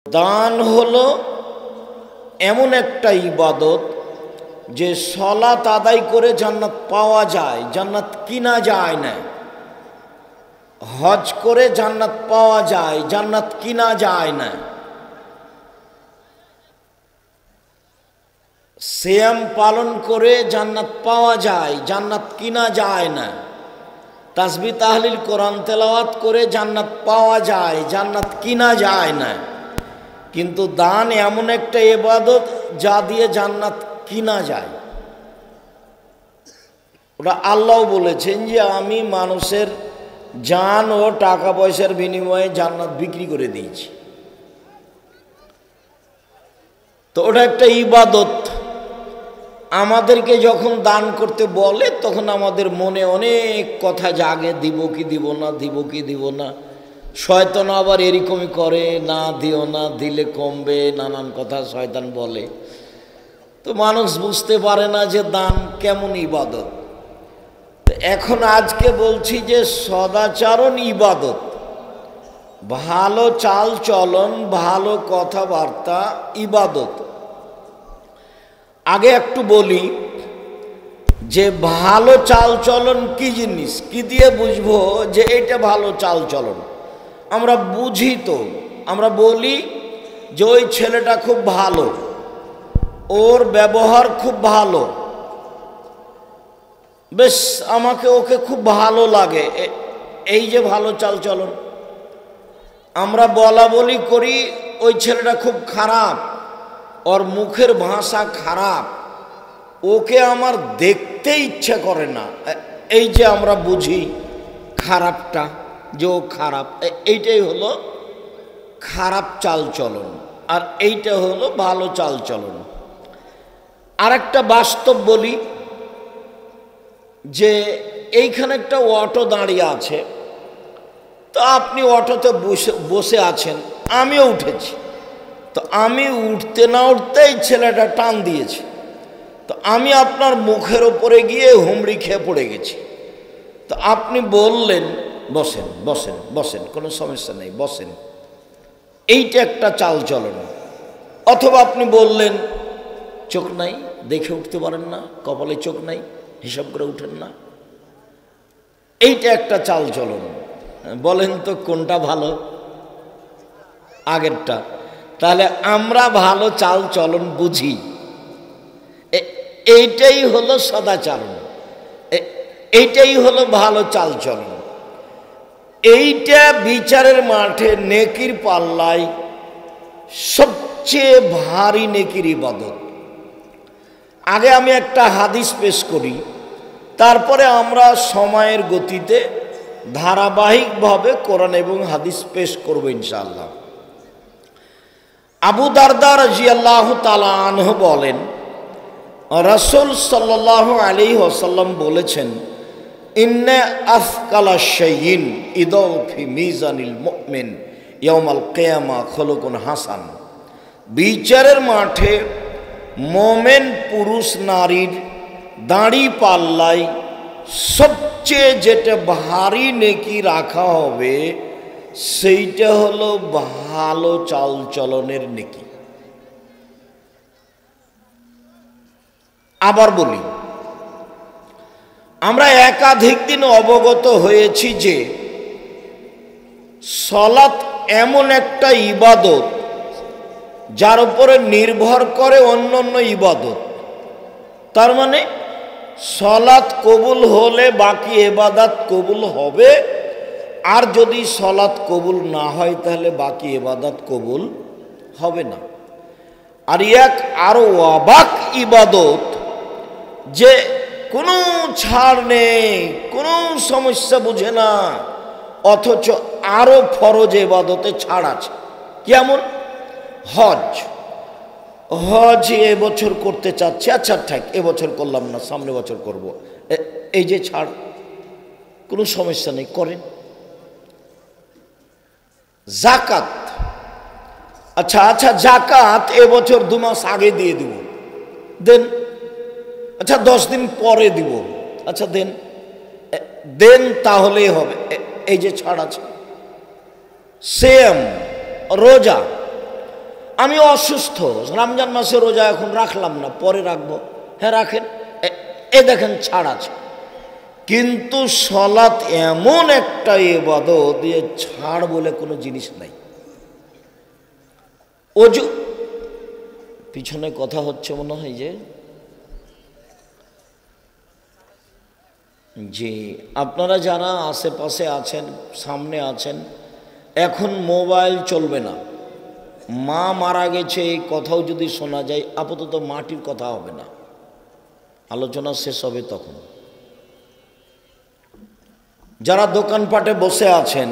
দান হলো এমন একটা ইবাদত যে সালাত আদায় করে জান্নাত পাওয়া যায়, জান্নাত কিনা যায় না। হজ করে জান্নাত পাওয়া যায়, জান্নাত কিনা যায় না। সিয়াম পালন করে জান্নাত পাওয়া যায়, জান্নাত কিনা যায় না। তাসবিহ তাহলিল কোরআন তেলাওয়াত করে জান্নাত পাওয়া যায়, জান্নাত কিনা যায় না। কিন্তু দান এমন একটা ইবাদত যা দিয়ে জান্নাত কিনা যায়। ওটা আল্লাহ বলেছেন যে আমি মানুষের জান ও টাকা পয়সার বিনিময়ে জান্নাত বিক্রি করে দিয়েছি। তো ওটা একটা ইবাদত। আমাদেরকে যখন দান করতে বলে তখন আমাদের মনে অনেক কথা জাগে, দিব কি দিব না, দিব কি দিব না। শয়তান আবার এরকমই করে, না দিও না, দিলে কমবে, নানান কথা শয়তান বলে। তো মানুষ বুঝতে পারে না যে দান কেমন ইবাদত। এখন আজকে বলছি যে সদাচরণ ইবাদত, ভালো চাল চলন, ভালো কথাবার্তা ইবাদত। আগে একটু বলি যে ভালো চাল চলন কি জিনিস, কি দিয়ে বুঝবো যে এটা ভালো চাল চলন। আমরা বুঝি তো, আমরা বলি যে ওই ছেলেটা খুব ভালো, ওর ব্যবহার খুব ভালো, বেশ আমাকে ওকে খুব ভালো লাগে, এই যে ভালো চাল চলন। আমরা বলা বলি করি ওই ছেলেটা খুব খারাপ, ওর মুখের ভাষা খারাপ, ওকে আমার দেখতে ইচ্ছে করে না। এই যে আমরা বুঝি খারাপটা, যে ও খারাপ, এইটাই হলো খারাপ চাল চলন, আর এইটা হলো ভালো চাল চলন। আর একটা বাস্তব বলি যে এইখানে একটা অটো দাঁড়িয়ে আছে, তো আপনি অটোতে বসে আছেন, আমিও উঠেছি। তো আমি উঠতে না উঠতেই ছেলেটা টান দিয়েছে, তো আমি আপনার মুখের ওপরে গিয়ে হুমড়ি খেয়ে পড়ে গেছি। তো আপনি বললেন বসেন বসেন বসেন, কোনো সমস্যা নেই, বসেন। এইটা একটা চাল চলন। অথবা আপনি বললেন চোখ নাই, দেখে উঠতে পারেন না, কপালে চোখ নাই, হিসাব করে উঠেন না, এইটা একটা চাল চলন। বলেন তো কোনটা ভালো? আগেরটা। তাহলে আমরা ভালো চাল চলন বুঝি, এইটাই হলো সদাচরণ, এইটাই হলো ভালো চাল চলন। এইটা বিচারের মাঠে নেকির পাল্লায় সবচেয়ে ভারী নেকির ইবাদত। আগে আমি একটা হাদিস পেশ করি, তারপরে আমরা সময়ের গতিতে ধারাবাহিকভাবে কোরআন এবং হাদিস পেশ করব ইনশাআল্লাহ। আবু দারদা রাদিয়াল্লাহু তাআলা আনহু বলেন, রাসূল সাল্লাল্লাহু আলাইহি ওয়াসাল্লাম বলেছেন, ইন্না আফকালা শাইইন ইদাউ ফি মিজানিল মুমিন ইয়াউমাল কিয়ামা খুলুকুন হাসান। বিচারের মাঠে মোমেন পুরুষ নারীর দাঁড়ি পাল্লায় সবচেয়ে যেটা ভারী নেকি রাখা হবে সেইটা হলো ভালো চাল চলনের নেকি। আবার বলি, আমরা একাধিক দিন অবগত হয়েছি যে সালাত এমন একটা ইবাদত যার উপরে নির্ভর করে অন্যান্য ইবাদত। তার মানে সালাত কবুল হলে বাকি ইবাদত কবুল হবে, আর যদি সালাত কবুল না হয় তাহলে বাকি ইবাদত কবুল হবে না। আর এক আরো অবাক ইবাদত, যে কোনো ছাড় নেই, কোনো সমস্যা বুঝে না, অথচ আরো ফরজ ইবাদতে ছাড় আছে। কেমন? হজ। হজ এবছর করতে চাচ্ছে, আচ্ছা ঠিক এবছর করলাম না, সামনে বছর করব, এই যে ছাড়, কোনো সমস্যা নেই, করেন। জাকাত, আচ্ছা আচ্ছা জাকাত এবছর 2 মাস আগে দিয়ে দিব, দেন। আচ্ছা 10 দিন পরে দিব, আচ্ছা দেন, দেন তাহলেই হবে, এই যে ছাড় আছে। সিয়াম, রোজা, আমি অসুস্থ, রমজান মাসে রোজা এখন রাখলাম না, পরে রাখবো। হ্যাঁ রাখেন, এ দেখেন ছাড় আছে। কিন্তু সলাৎ এমন একটা ইবাদত দিয়ে ছাড় বলে কোনো জিনিস নাই। অজু, পিছনে কথা হচ্ছে মনে হয় যে আপনারা যারা আশেপাশে আছেন, সামনে আছেন, এখন মোবাইল চলবে না। মা মারা গেছে এই কথাও যদি শোনা যায়, আপাতত মাটির কথা হবে না, আলোচনা শেষ হবে তখন। যারা দোকানপাটে বসে আছেন,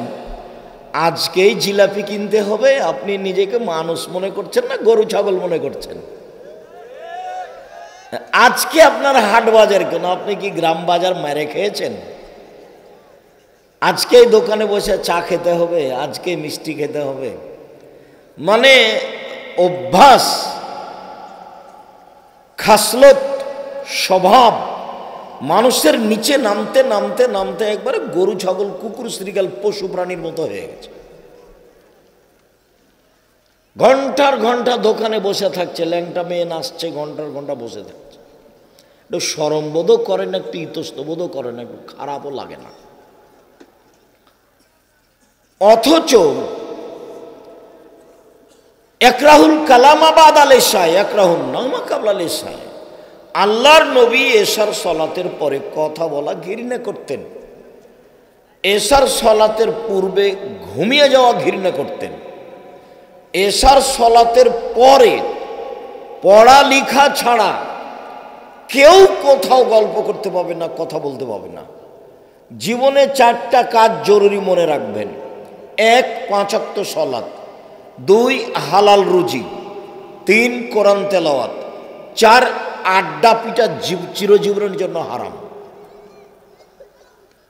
আজকেই জিলাপি কিনতে হবে, আপনি নিজেকে মানুষ মনে করছেন না গরু ছাগল মনে করছেন? আজকে আপনার হাট বাজার কেন? আপনি কি গ্রাম বাজার মেরে খেয়েছেন? আজকেই দোকানে বসে চা খেতে হবে, আজকে মিষ্টি খেতে হবে, মানে অভ্যাস, খাসলত, স্বভাব মানুষের নিচে নামতে নামতে নামতে একবারে গরু ছাগল কুকুর শ্রীগাল পশু প্রাণীর মতো হয়ে গেছে। ঘন্টার ঘন্টা দোকানে বসে থাকছে, ল্যাংটা মেয়ে নাচছে, ঘন্টার ঘন্টা বসে থাকছে। একটু শরমবোধও করে না, একটু ইতস্তবোধও করে না, একটু খারাপও লাগে না। অথচ একরাহুল কালামাবাদ আলেশায়, একরাহুল নামা কাবলা লেশায়, আল্লাহর নবী এশার সলাতের পরে কথা বলা ঘৃণা করতেন, এশার সলাতের পূর্বে ঘুমিয়ে যাওয়া ঘৃণা করতেন, এশার সলাতের পরে পড়ালেখা ছাড়া কেউ কোথাও গল্প করতে পাবে না, কথা বলতে পাবে না। জীবনে 4টা কাজ জরুরি মনে রাখবেন: 1 5 ওয়াক্ত সলাত, 2 হালাল রুজি, 3 কোরআন তেলাওয়াত, 4 আড্ডা পিটা চিরজীবনের জন্য হারাম।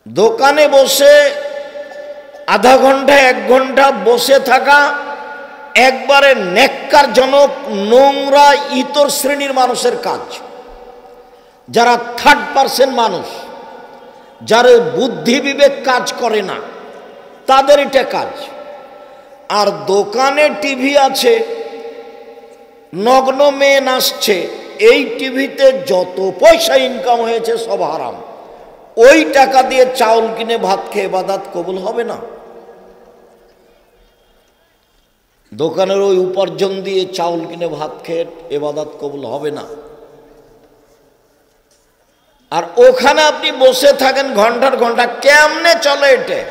দোকানে বসে আধা ঘন্টা 1 ঘন্টা বসে থাকা একবারে নেক্কারজনক, নোংরা, ইতর শ্রেণীর মানুষের কাজ। যারা 3rd পার্সন মানুষ, যারা বুদ্ধি বিবেক কাজ করে না, তাদের এটা কাজ। আর দোকানে টিভি আছে, নগ্ন মেয়ে নাচছে, এই টিভিতে যত পয়সা ইনকাম হয়েছে সব হারাম। ওই টাকা দিয়ে চাউল কিনে ভাত খেয়ে ইবাদত কবুল হবে না। দোকানের ওই উপার্জন দিয়ে চাউল কিনে ভাত খেয়ে ইবাদত কবুল হবে না। আর ওখানে আপনি বসে থাকেন ঘন্টার ঘন্টা, কেমনে চলে এটা?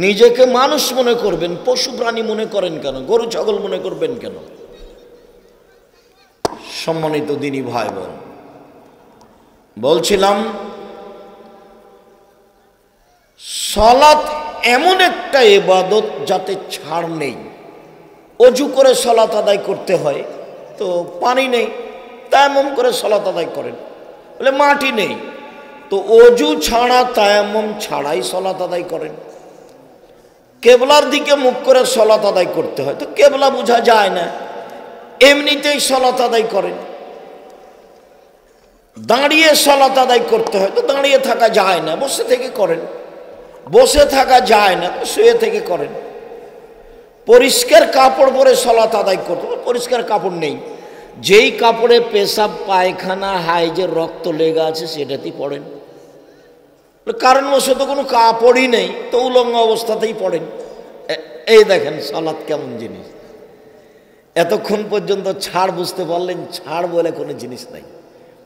নিজেকে মানুষ মনে করবেন, পশু প্রাণী মনে করেন কেন? গরু ছাগল মনে করবেন কেন? সম্মানিত দিনী ভাই বোন, বলছিলাম সলাত এমন একটা ইবাদত যাতে ছাড় নেই। অজু করে সলাত আদায় করতে হয়, তো পানি নেই, তায়াম্মুম করে সলাত আদায় করেন। বলে মাটি নেই, তো অজু ছাড়া তায়াম্মুম ছাড়াই সলাত আদায় করেন। কেবলার দিকে মুখ করে সলাত আদায় করতে হয়, তো কেবলা বোঝা যায় না, এমনিতেই সলাত আদায় করেন। দাঁড়িয়ে সলাত আদায় করতে হয়, তো দাঁড়িয়ে থাকা যায় না, বসে থেকে করেন। বসে থাকা যায় না, তো শুয়ে থেকে করেন। পরিষ্কার কাপড় পরে সলাত আদায় করতে হবে, পরিষ্কার কাপড় নেই, যেই কাপড়ে পেশাব পায়খানা হাইজের রক্ত লেগে আছে সেটাতেই পড়েন। কারণবশত কোনো কাপড়ই নেই, তো উলঙ্গ অবস্থাতেই পড়েন। এই দেখেন সলাত কেমন জিনিস। এতক্ষণ পর্যন্ত ছাড় বুঝতে পারলেন? ছাড় বলে কোনো জিনিস নাই,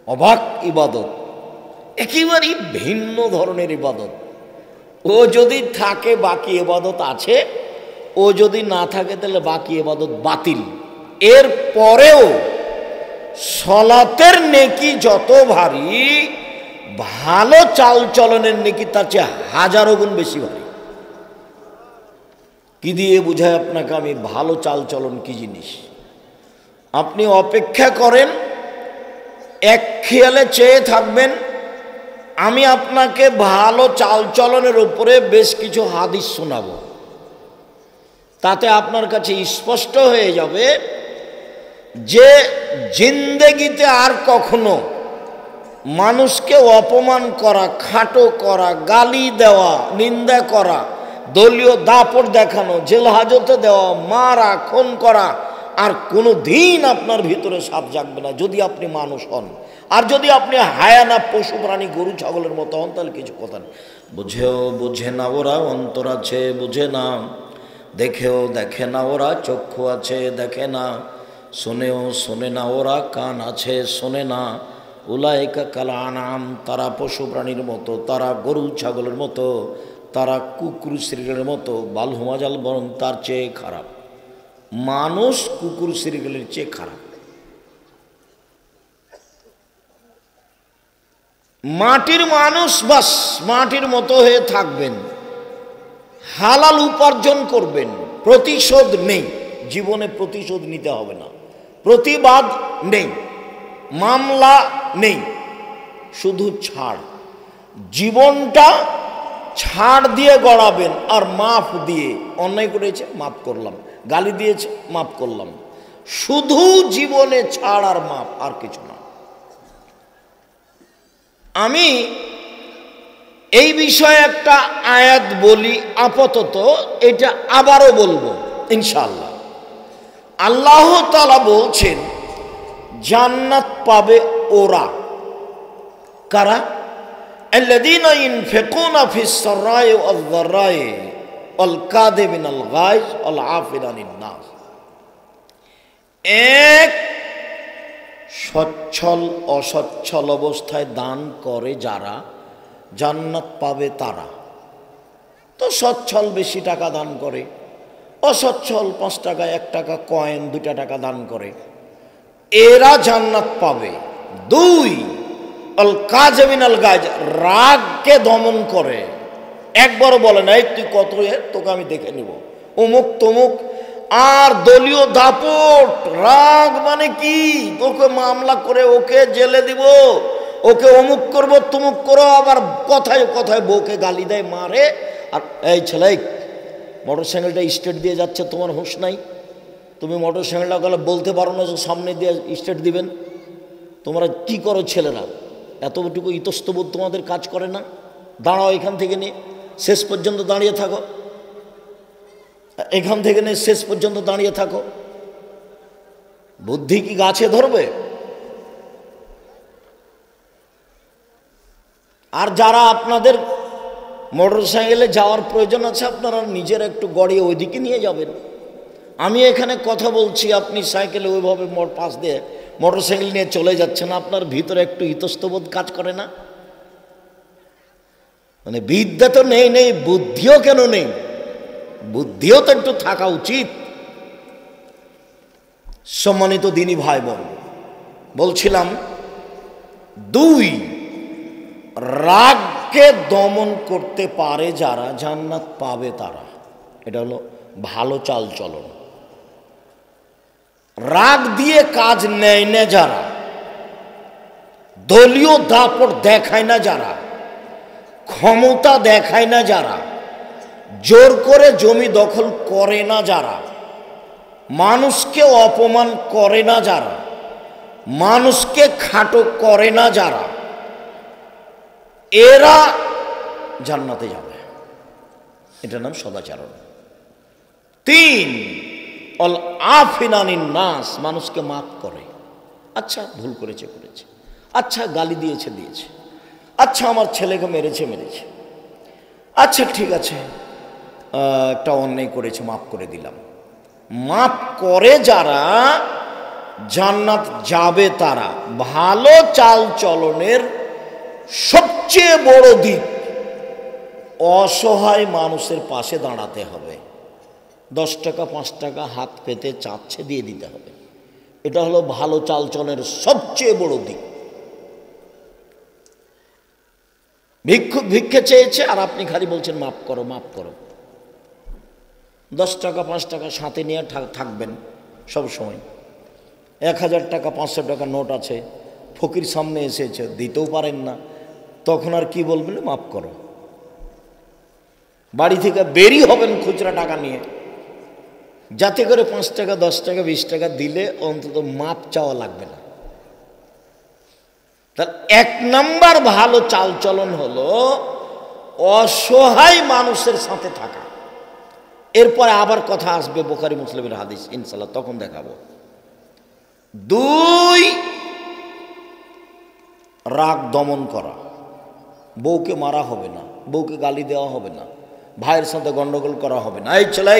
অবাক ইবাদত, একেবারেই ভিন্ন ধরনের ইবাদত। ও যদি থাকে বাকি ইবাদত আছে, ও যদি না থাকে তাহলে বাকি ইবাদত বাতিল। এর পরেও সলাতের নেকি যত ভারী, ভালো চাল চলনের নেকি তার চেয়ে হাজারো গুণ বেশি ভারী। কি দিয়ে বুঝায় আপনাকে আমি ভালো চাল চলন কি জিনিস? আপনি অপেক্ষা করেন, এক খেয়ালে চেয়ে থাকবেন, আমি আপনাকে ভালো চাল চলনের উপরে বেশ কিছু হাদিস শোনাবো। তাতে আপনার কাছে স্পষ্ট হয়ে যাবে যে জিন্দেগিতে আর কখনো মানুষকে অপমান করা, খাটো করা, গালি দেওয়া, নিন্দা করা, দলীয় দাপট দেখানো, জেল হাজতে দেওয়া, মারা, খুন করা, আর কোনো দিন আপনার ভিতরে সাপ জাগবে না যদি আপনি মানুষ হন। আর যদি আপনি হায়ানা পশু প্রাণী গরু ছাগলের মতো হন তাহলে কিছু কথা নেই। বুঝেও বুঝে না ওরা, অন্তর আছে বুঝে না, দেখেও দেখে না ওরা, চক্ষু আছে দেখে না, শোনেও শোনে না ওরা, কান আছে শোনে না। উলাইকা কাল আনাম, তারা পশু প্রাণীর মতো, তারা গরু ছাগলের মতো, তারা কুকুর শ্রীগলের মতো, বালহুমাজাল, বরং তার চেয়ে খারাপ। মানুষ কুকুর শ্রীগলের চেয়ে খারাপ। মাটির মানুষ, বাস মাটির মতো হয়ে থাকবেন, হালাল উপার্জন করবেন, প্রতিশোধ নেই, জীবনে প্রতিশোধ নিতে হবে না, প্রতিবাদ নেই, মামলা নেই, শুধু ছাড়। জীবনটা ছাড় দিয়ে গড়াবেন আর মাফ দিয়ে। অন্যায় করেছে মাফ করলাম, গালি দিয়েছে মাফ করলাম, শুধু জীবনে ছাড় আর মাফ, আর কিছু না। আমি এই বিষয়ে একটা আয়াত বলি আপাতত, এটা আবারও বলবো ইনশাআল্লাহ। আল্লাহ তাআলা বলছেন জান্নাত পাবে ওরা, কারা? আল্লাযীনা ইনফিকুনা ফিস সাররাই ওয়াজ যাররাই ওয়াল কাযিমিনাল গায়জ ওয়াল আফিনা আনিন নাস। এক, সচ্ছল অসচ্ছল অবস্থায় দান করে যারা, জান্নাত পাবে তারা। তো সচ্ছল বেশি টাকা দান করে, অসচ্ছল 5 টাকা 1 টাকা কয়েন 2 টাকা দান করে, এরা জান্নাত পাবে। 2, আল কাযিমিনাল গায়জ, রাগকে দমন করে, একবারও বলে না এই তুই কত তোকে আমি দেখে নিব, অমুক তমুক। আর দলীয় দাপট, রাগ মানে কি, তোকে মামলা করে ওকে জেলে দিব, ওকে অমুক করবো তমুক করো, আবার কথায় কথায় বউকে গালি দেয়, মারে। আর এই ছেলে, মোটর সাইকেলটা স্টেট দিয়ে যাচ্ছে, তোমার হুঁশ নাই? তুমি মোটর সাইকেলটা গেলে বলতে পারো না যে সামনে দিয়ে স্টেট দিবেন? তোমরা কি করো ছেলেরা? এতটুকু ইতস্তবোধ তোমাদের কাজ করে না? দাঁড়াও, এখান থেকে নিয়ে শেষ পর্যন্ত দাঁড়িয়ে থাকো, এখান থেকে নিয়ে শেষ পর্যন্ত দাঁড়িয়ে থাকো। বুদ্ধি কি গাছে ধরবে? আর যারা আপনাদের মোটর সাইকেলে যাওয়ার প্রয়োজন আছে, আপনারা নিজের একটু গড়িয়ে ওইদিকে নিয়ে যাবেন। আমি এখানে কথা বলছি, আপনি সাইকেলে ওইভাবে পাশ দিয়ে মোটর সাইকেল নিয়ে চলে যাচ্ছেন, আপনার ভিতরে একটু ইতস্তবোধ কাজ করে না? মানে বিদ্যা তো নেই, নেই বুদ্ধিও কেন নেই? বুদ্ধিও তো একটু থাকা উচিত। সম্মানিত দিনী ভাই বোন, বলছিলাম 2, রাগকে দমন করতে পারে যারা, জান্নাত পাবে তারা। এটা হলো ভালো চাল চলন। রাগ দিয়ে কাজ নেয় না যারা, দলীয় দাপট দেখায় না যারা, ক্ষমতা দেখায় না যারা, জোর করে জমি দখল করে না যারা, মানুষকে অপমান করে না যারা, মানুষকে খাটো করে না যারা, এরা জান্নাতে যাবে। এটার নাম সদাচরণ। 3, অল আফিনা আনিন নাস, মানুষকে মাফ করে। আচ্ছা ভুল করেছে, আচ্ছা গালি দিয়েছে, আচ্ছা আমার ছেলেকে মেরেছে, আচ্ছা ঠিক আছে একটা অন্যায় করেছে, মাফ করে দিলাম। মাফ করে যারা, জান্নাত যাবে তারা। ভালো চাল চলনের সবচেয়ে বড় দিক, অসহায় মানুষের পাশে দাঁড়াতে হবে। 10 টাকা 5 টাকা হাত পেতে চাচ্ছে দিয়ে দিতে হবে। এটা হলো ভালো চাল চলনের সবচেয়ে বড় দিক। ভিক্ষুক ভিক্ষে চেয়েছে আর আপনি খালি বলছেন মাফ করো মাফ করো। 10 টাকা 5 টাকা সাথে নিয়ে থাকবেন সব সময়। 1000 টাকা 500 টাকা নোট আছে, ফকির সামনে এসেছে, দিতেও পারেন না, তখন আর কি বলবেন? মাফ করো। বাড়ি থেকে বেরিয়ে হবেন খুচরা টাকা নিয়ে, যাতে করে 5 টাকা 10 টাকা 20 টাকা দিলে অন্তত মাপ চাওয়া লাগবে না। তার 1 নাম্বার ভালো চালচলন হলো অসহায় মানুষের সাথে থাকা। এরপরে আবার কথা আসবে বুখারী মুসলিমের হাদিস ইনশাআল্লাহ, তখন দেখাবো। 2, রাগ দমন করা। বউকে মারা হবে না, বউকে গালি দেওয়া হবে না, ভাইয়ের সাথে গন্ডগোল করা হবে না। এই ছেলে,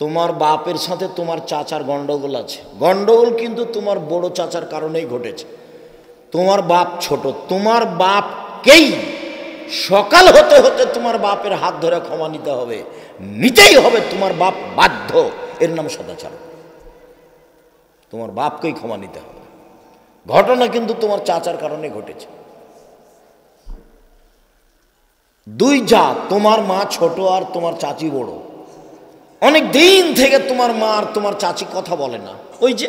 তোমার বাপের সাথে তোমার চাচার গন্ডগোল আছে, গন্ডগোল কিন্তু তোমার বড় চাচার কারণেই ঘটেছে। তোমার বাপ ছোট, তোমার বাপকেই সকাল হতে হতে তোমার বাপের হাত ধরে ক্ষমা নিতে হবে, নিতেই হবে, তোমার বাপ বাধ্য। এর নাম সদাচার। তোমার বাপকেই ক্ষমা নিতে হবে। ঘটনা কিন্তু তোমার চাচার কারণে ঘটেছে। 2, যা তোমার মা ছোট আর তোমার চাচি বড়। অনেক দিন থেকে তোমার মা আর তোমার চাচি কথা বলে না। ওই যে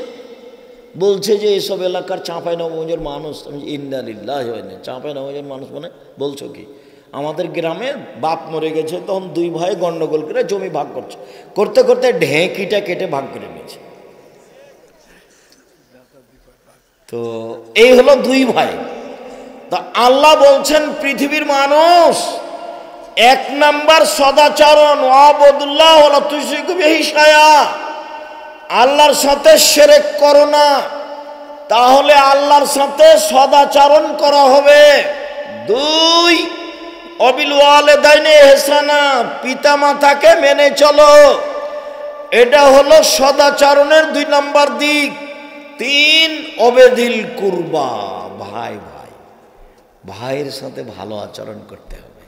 বলছে যে এসব এলাকার চাঁপাইনবাবগঞ্জের মানুষ, আমি ইন্না লিল্লাহি ওয়া ইন্না, চাঁপাইনবাবগঞ্জের মানুষ মানে বলছো কি? আমাদের গ্রামে বাপ মরে গেছে, তখন 2 ভাই গন্ডগোল করে জমি ভাগ করছে, করতে করতে ঢেঁকিটা কেটে ভাগ করে নিয়েছে। তো এই হলো 2 ভাই। তা আল্লাহ বলছেন পৃথিবীর মানুষ, 1 নাম্বার সদাচরণ, ওয়াবুদুল্লাহ ওয়ালা তুশরিকু বিহি শাইআ, আল্লাহর সাথে শিরক করো না, তাহলে আল্লাহর সাথে সদাচরণ করা হবে। 2, অবিল ওয়ালিদাইনি ইহসানা, পিতা মাতাকে মেনে চলো, এটা হলো সদাচরণের 2 নাম্বার দিক। 3, অবেদিল কুরবা, ভাই ভাই, ভাইয়ের সাথে ভালো আচরণ করতে হবে।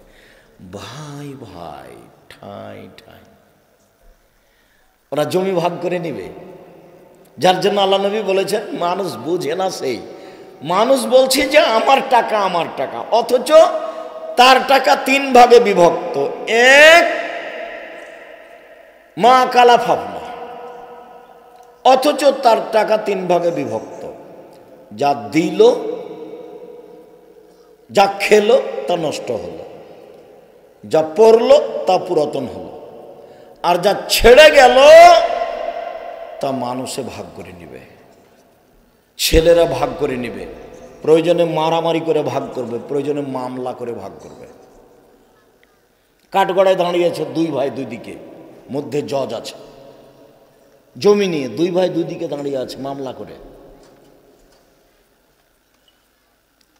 ভাই ভাই ঠাই ঠাই, ওরা জমি ভাগ করে নিবে, যার জন্য আল্লাহ নবী বলেছেন মানুষ বুঝে না সেই মানুষ বলছে যে আমার টাকা আমার টাকা, অথচ তার টাকা 3 ভাগে বিভক্ত। 1, মা কালা ফাফনা, অথচ তার টাকা 3 ভাগে বিভক্ত। যা দিল, যা খেলো তা নষ্ট হলো, যা পড়লো তা পুরাতন হলো, আর যা ছেড়ে গেল তা মানুষে ভাগ করে নিবে, ছেলেরা ভাগ করে নিবে, প্রয়োজনে মারামারি করে ভাগ করবে, প্রয়োজনে মামলা করে ভাগ করবে। কাঠগড়ায় দাঁড়িয়েছে 2 ভাই 2 দিকে, মধ্যে জজ আছে, জমি নিয়ে 2 ভাই 2 দিকে দাঁড়িয়ে আছে মামলা করে।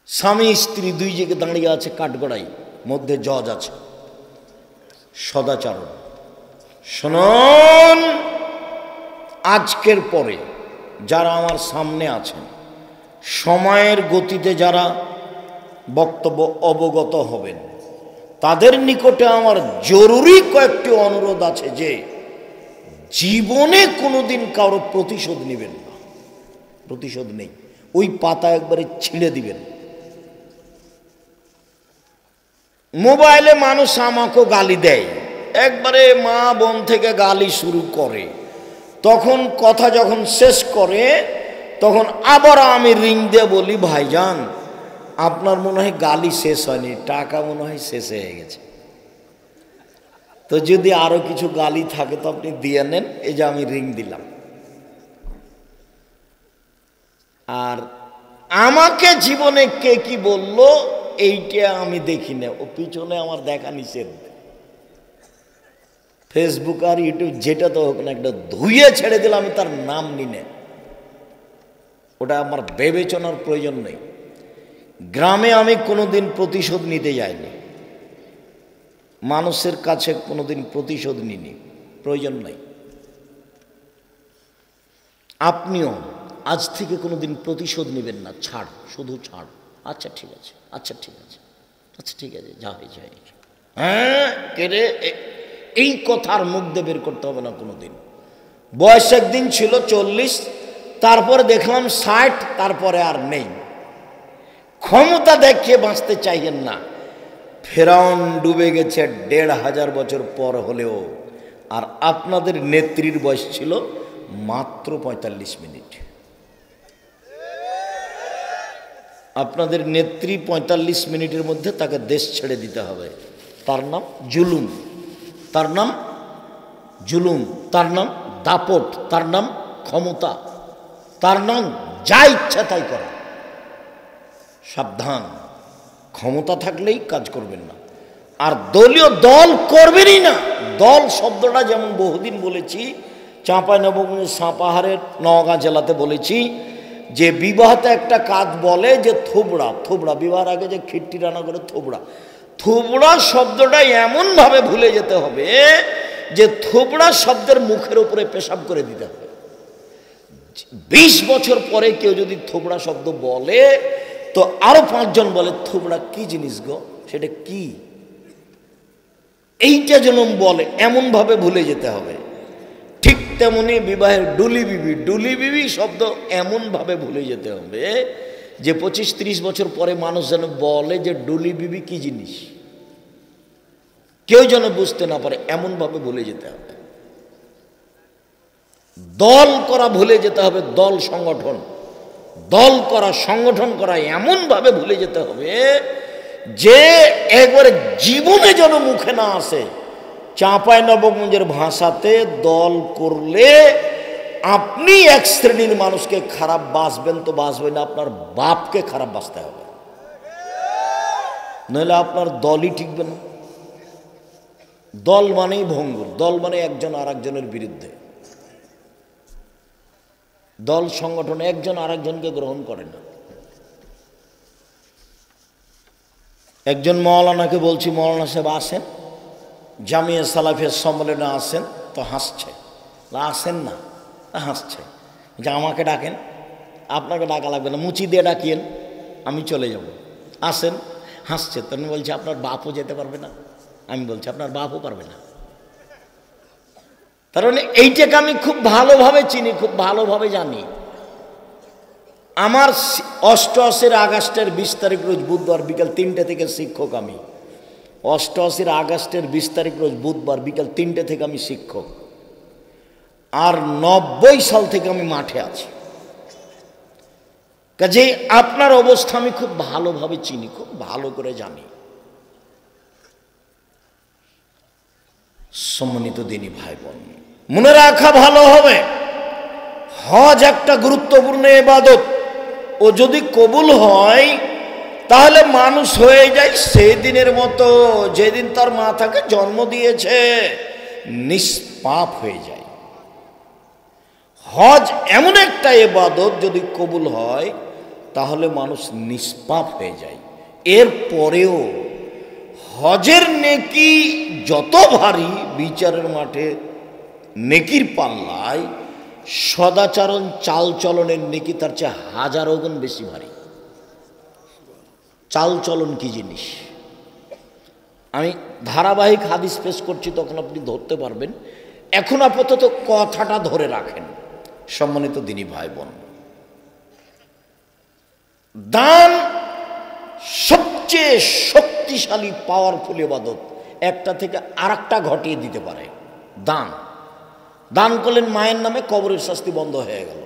স্বামী স্ত্রী 2 দিকে দাঁড়িয়ে আছে কাঠগড়ায়, মধ্যে জজ আছে। সদাচরণ শুনুন, আজকের পরে যারা আমার সামনে আছেন, সময়ের গতিতে যারা বক্তব্য অবগত হবেন, তাদের নিকটে আমার জরুরি কয়েকটি অনুরোধ আছে যে জীবনে কোনোদিন কারো প্রতিশোধ নেবেন না। প্রতিশোধ নেই, ওই পাতা একবারে ছিঁড়ে দিবেন। মোবাইলে মানুষ আমাকেও গালি দেয়, একবারে মা বোন থেকে গালি শুরু করে, তখন কথা যখন শেষ করে তখন আবার আমি রিং দিয়ে বলি, ভাইজান আপনার মনে হয় গালি শেষ হয়নি, টাকা মনে হয় শেষ হয়ে গেছে, তো যদি আরো কিছু গালি থাকে তো আপনি দিয়ে নেন, এই যে আমি রিং দিলাম। আর আমাকে জীবনে কে কি বলল এইটা আমি দেখি না, ও পিছনে আমার দেখা নিষেধ। ফেসবুক আর ইউটিউব যেটা তো হোক না, একটা ধুয়ে ছেড়ে দিলাম, আমি তার নাম নিনে, ওটা আমার বিবেচনার প্রয়োজন নেই। গ্রামে আমি কোনোদিন প্রতিশোধ নিতে যাইনি, মানুষের কাছে কোনোদিন প্রতিশোধ নিনি, প্রয়োজন নাই। আপনিও আজ থেকে কোনোদিন প্রতিশোধ নেবেন না, ছাড়, শুধু ছাড়। আচ্ছা ঠিক আছে, আচ্ছা ঠিক আছে, আচ্ছা ঠিক আছে, যা হয়েছে হয়েছে। হ্যাঁ কেরে, এই কথার মুখ দিয়ে বের করতে হবে না কোনোদিন। বয়স একদিন ছিল 40, তারপরে দেখলাম 60, তারপরে আর নেই। ক্ষমতা দেখিয়ে বাঁচতে চাইেন না। ফেরাউন ডুবে গেছে 1500 বছর পর হলেও, আর আপনাদের নেত্রীর বয়স ছিল মাত্র 45 মিনিট। আপনাদের নেত্রী 45 মিনিটের মধ্যে তাকে দেশ ছেড়ে দিতে হবে। তার নাম জুলুম, তার নাম জুলুম, তার নাম দাপট, তার নাম ক্ষমতা, তার নাম যা ইচ্ছা তাই করা। সাবধান, ক্ষমতা থাকলেই কাজ করবেন না, আর দলীয় দল করবেনই না, দল শব্দটা যেমন বহুদিন বলেছি, চাঁপাইনবাবগঞ্জ সাপাহারের নওগাঁ জেলাতে বলেছি যে বিবাহতে একটা কাজ বলে যে থোবড়া, থোবড়া বিবাহের আগে যে খিট্টি রান্না করে থোবড়া, থোবড়া শব্দটা এমনভাবে ভুলে যেতে হবে যে থোবড়া শব্দের মুখের উপরে পেশাব করে দিতে হবে। 20 বছর পরে কেউ যদি থোবড়া শব্দ বলে তো আরো 5 জন বলে থোবড়া কি জিনিস গো, সেটা কি, এইটা যেন বলে, এমনভাবে ভুলে যেতে হবে। ঠিক তেমনি বিবাহের ডুলি বিবি, ডুলি বিবি শব্দ এমনভাবে ভুলে যেতে হবে যে 25-30 বছর পরে মানুষ যেন বলে যে ডুলি বিবি কি জিনিস, কেউ যেন বুঝতে না পারে, এমনভাবে ভুলে যেতে হবে। দল করা ভুলে যেতে হবে, দল সংগঠন, দল করা, সংগঠন করা এমনভাবে ভুলে যেতে হবে যে একবারে জীবনে যেন মুখে না আসে। চাঁপাইনবাবগঞ্জের ভাষাতে দল করলে আপনি এক শ্রেণীর মানুষকে খারাপ বাসবেন তো বাসবেন না, আপনার বাপকে খারাপ বাসতে হবে, নইলে আপনার দলই টিকবে না। দল মানেই ভঙ্গুর, দল মানে একজন আর একজনের বিরুদ্ধে। দল সংগঠন একজন আর একজনকে গ্রহণ করে না। একজন মৌলানাকে বলছি, মৌলানা সাহেব আসেন, জামিয়া সালাফিয়া সম্মেলনে আসেন, তো হাসছে, আসেন না, হাসছে, যে আমাকে ডাকেন, আপনাকে ডাকা লাগবে না, মুচি দিয়ে ডাকিয়েন, আমি চলে যাব, আসেন, হাসছে। তো আমি বলছি আপনার বাপও যেতে পারবে না, আমি বলছি আপনার বাপও পারবে না। তার মানে এইটাকে আমি খুব ভালোভাবে চিনি, খুব ভালোভাবে জানি। আমার 88 আগস্টের 20 তারিখ রোজ বুধবার বিকাল 3টে থেকে শিক্ষক আমি। 88 আগস্টের 20 তারিখ রোজ বুধবার বিকাল 3টে থেকে আমি শিক্ষক। আর 90 সাল থেকে আমি মাঠে আছি। কাজেই আপনার অবস্থা আমি খুব ভালোভাবে চিনি, খুব ভালো করে জানি। সম্মানিত দিনী ভাই বোন, মনে রাখা ভালো হবে, হজ একটা গুরুত্বপূর্ণ ইবাদত। ও যদি কবুল হয় তাহলে মানুষ হয়ে যায় সেদিনের মতো যেদিন তার মা তাকে জন্ম দিয়েছে, নিষ্পাপ হয়ে যায়। হজ এমন একটা ইবাদত যদি কবুল হয় তাহলে মানুষ নিষ্পাপ হয়ে যায়। এর পরেও হজের নেকি যত ভারী, বিচারের মাঠে নেকির পাল্লায় সদাচরণ চালচলনের নেকি তার চেয়ে হাজারো গুণ বেশি ভারী। চালচলন কি জিনিস আমি ধারাবাহিক হাদিস পেশ করছি, তখন আপনি ধরতে পারবেন। এখন আপাতত কথাটা ধরে রাখেন। সম্মানিত দিনী ভাই বোন, দান সবচেয়ে শক্তিশালী পাওয়ারফুল ইবাদত, একটা থেকে আরেকটা ঘটিয়ে দিতে পারে। দান, দান করলেন মায়ের নামে, কবরের শাস্তি বন্ধ হয়ে গেল।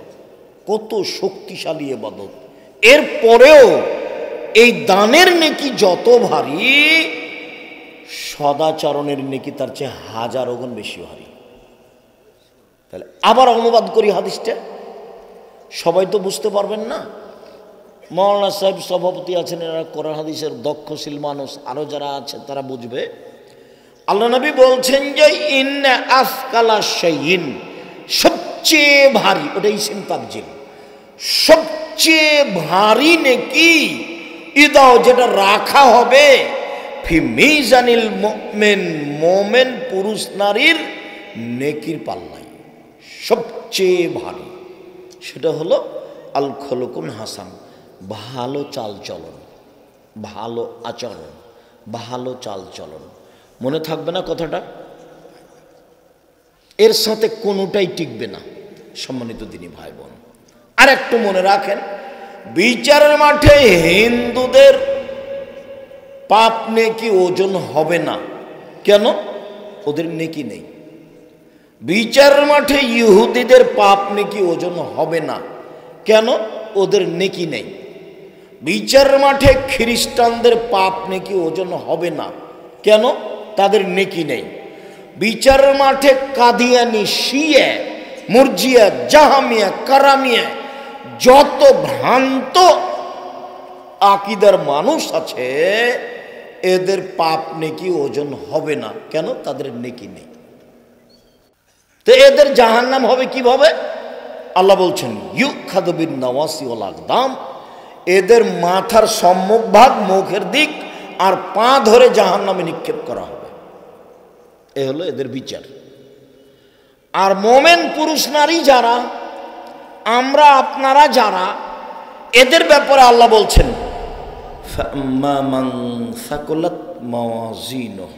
কত শক্তিশালী ইবাদত। এর পরেও এই দানের নেকি যত ভারী, সদাচরণের নেকি তার চেয়ে হাজারো গুণ বেশি ভারী। তাহলে আবার অনুবাদ করি হাদিসটা, সবাই তো বুঝতে পারবেন না। মৌলানা সাহেব সভাপতি আছেন, এরা কোরআন হাদিসের দক্ষশীল মানুষ, আরো যারা আছে তারা বুঝবে। আল্লাহ নবী বলছেন যে ইন্না আসকালা শাইইন, সবচেয়ে ভারী, ওটা ইসিম তাবজিল, সবচেয়ে ভারী নেকি ইদাও, যেটা রাখা হবে ফি মিজানিল মুমিন, মোমেন পুরুষ নারীর নেকির পাল্লায় সবচেয়ে ভারী, সেটা হলো আল খলকুন হাসান, ভালো চালচলন, ভালো আচরণ, ভালো চালচলন। মনে থাকবে না কথাটা? এর সাথে কোনোটাই টিকবে না। সম্মানিত দিনী ভাই বোন, আর একটু মনে রাখেন, বিচারের মাঠে হিন্দুদের পাপ নেকি ওজন হবে না। কেন? ওদের নেকি নেই। বিচারের মাঠে ইহুদিদের পাপ নেকি ওজন হবে না। কেন? ওদের নেকি নেই। বিচারের মাঠে খ্রিস্টানদের পাপ নেকি ওজন হবে না। কেন? তাদের নেকি নেই। বিচারের মাঠে কাদিয়ানি, শিয়া, মুরজিয়া, জাহামিয়া, কারামিয়া, যত ভ্রান্ত আকীদার মানুষ আছে, এদের পাপ নেকি ওজন হবে না। কেন? তাদের নেকি নেই। তো এদের জাহান্নাম হবে কিভাবে? আল্লাহ বলছেন ইউখাযু বিন নাওয়াসি ওয়াল আকদাম, এদের মাথার সম্মুখ ভাগ, মুখের দিক আর পা ধরে জাহান্নামে নিক্ষেপ করা হবে। এ হলো এদের বিচার। আর মোমেন পুরুষ নারী যারা, আমরা আপনারা যারা, এদের ব্যাপারে আল্লাহ বলছেন ফাম্মা মান সাকুলাত মাওয়াজিনুহু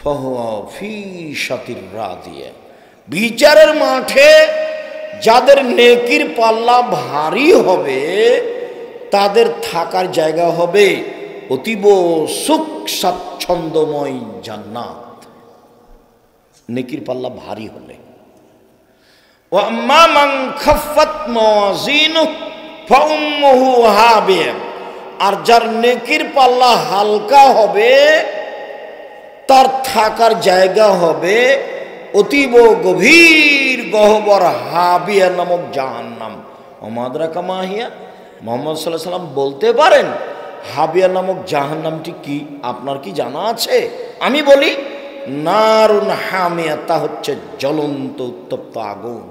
ফাহুয়া ফি শাতির রাদিয়া, বিচারের মাঠে যাদের নেকির পাল্লা ভারী হবে তাদের থাকার জায়গা হবে অতীব সুখ স্বাচ্ছন্দ্যময় জান্নাত, নেকির পাল্লা ভারী হলে। ওয়া আম্মা মান খাফফাত মাওয়াজিনুহু ফাউম্মুহু হাবিয়া, আর যার নেকির পাল্লা হালকা হবে তার থাকার জায়গা হবে অতীব গভীর গহ্বর হাবিয়া নামক জাহান্নাম। ওমাদরাকা মাহিয়া, মুহাম্মদ সাল্লাল্লাহু আলাইহি ওয়াসাল্লাম বলতে পারেন হাবিয়া নামক জাহান্নামটি কি? আপনার কি জানা আছে? আমি বলি নারুন হামিয়া, তা হচ্ছে জ্বলন্ত উত্তপ্ত আগুন।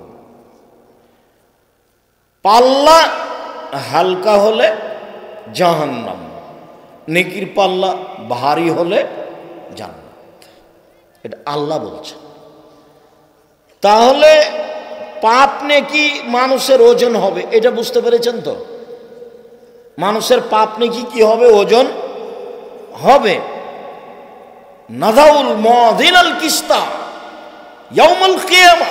পাল্লা হালকা হলে জাহান্নাম, নেকির পাল্লা ভারী হলে জান্নাত। এটা আল্লাহ বলছেন। তাহলে পাপ নেকি মানুষের ওজন হবে, এটা বুঝতে পেরেছেন তো? মানুষের পাপ নেকি কি হবে? ওজন হবে। নাযাউল মাযিনাল কিসতা ইয়াউমাল কিয়ামা,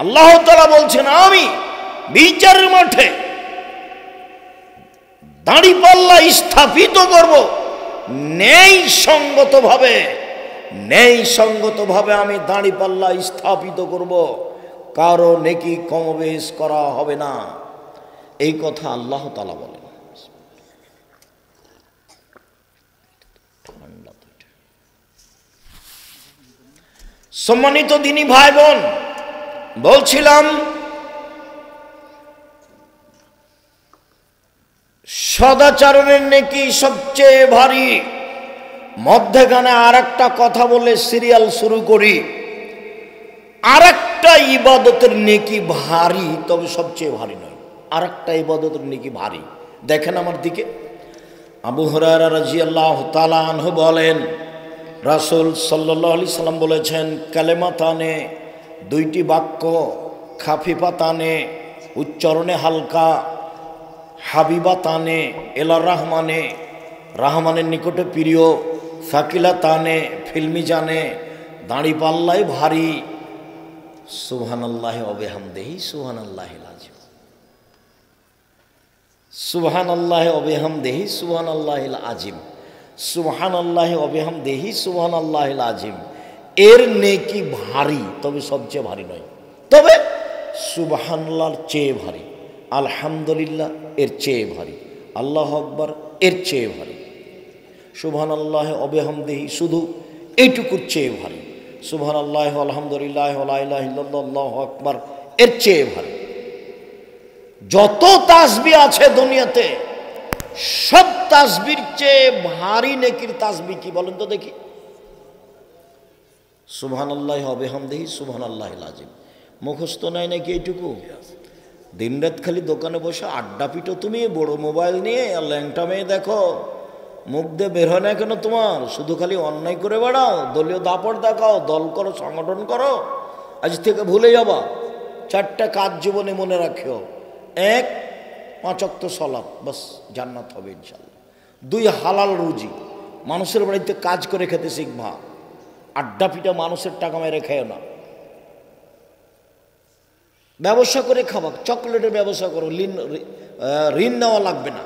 আল্লাহ তাআলা বলছেন আমি বিচারের মাঠে দাঁড়িপাল্লা স্থাপিত করব ন্যায় সঙ্গতভাবে আমি দাঁড়িপাল্লা স্থাপিত করব, কারো নেকি কমবেশ করা হবে না। এই কথা আল্লাহ তাআলা বলেন। সম্মানিত দিনী ভাই বোন, বলছিলাম সদাচরণের নেকি সবচেয়ে ভারী। মধ্যখানে আর একটা কথা বলে সিরিয়াল শুরু করি। আর একটা ইবাদতের নেকি ভারী, তবে সবচেয়ে ভারী নয়। আর একটা ইবাদতের নেকি ভারী। দেখেন আমার দিকে। আবু হুরায়রা রাদিয়াল্লাহু তাআলা আনহু বলেন রাসূল সাল্লাল্লাহু আলাইহি সাল্লাম বলেছেন কালেমাতানে, দুইটি বাক্য, খাফিফাতানে, উচ্চারণে হালকা, হাবিবাতানে এলা রহমানে, রহমানের নিকটে প্রিয়, সাকিলাতানে ফিল্মি জানে, দাঁড়ি পাল্লাই ভারী। সুবহানাল্লাহি ওয়া বিহামদিহি সুবহানাল্লাহিল আযীম, সুবহানাল্লাহি ওয়া বিহামদিহি সুবহানাল্লাহিল আযীম, সুবহানাল্লাহি ওয়া বিহামদিহি সুবহানাল্লাহিল আযীম। এর নেকি ভারী, তবে সবচেয়ে ভারী নয়। তবে সুবহানাল্লাহর চেয়ে ভারী, আলহামদুলিল্লাহ এর চেয়ে ভারী, আল্লাহু আকবার এর চেয়ে ভারী, সুবহানাল্লাহি ওয়া বিহামদিহি শুধু এইটুকুর চেয়ে ভারী, সুবহানাল্লাহি ওয়া আলহামদুলিল্লাহি ওয়া লা ইলাহা ইল্লাল্লাহ আল্লাহু আকবার এর চেয়ে ভারী। যত তাসবিহ আছে দুনিয়াতে, সব তাসবির চেয়ে ভারী নেকির তাসবিহ কি বলেন তো দেখি? সুবহানাল্লাহি ওয়া বিহামদিহি সুবহানাল্লাহিল আযীম। মুখস্থ নাই নাকি এইটুকু? দিনরাত খালি দোকানে বসে আড্ডা পিটো তুমি, বড় মোবাইল নিয়ে, আর ল্যাংটা মেয়ে দেখো, মুখ দিয়ে বের হয় না কেন তোমার? শুধু খালি অন্যায় করে বেড়াও, দলীয় দাপট দেখাও, দল করো, সংগঠন করো। আজ থেকে ভুলে যাবা। চারটা কাজ জীবনে মনে রাখিও। 1, 5 ওয়াক্ত সালাত, বাস জান্নাত হবে ইনশাআল্লাহ। 2, হালাল রুজি, মানুষের বাড়িতে কাজ করে খেতে শিখবা। আড্ডা পিটা মানুষের টাকা মেরে খেও না। ব্যবসা করে খাবা, চকলেটের ব্যবসা করো, ঋণ নেওয়া লাগবে না।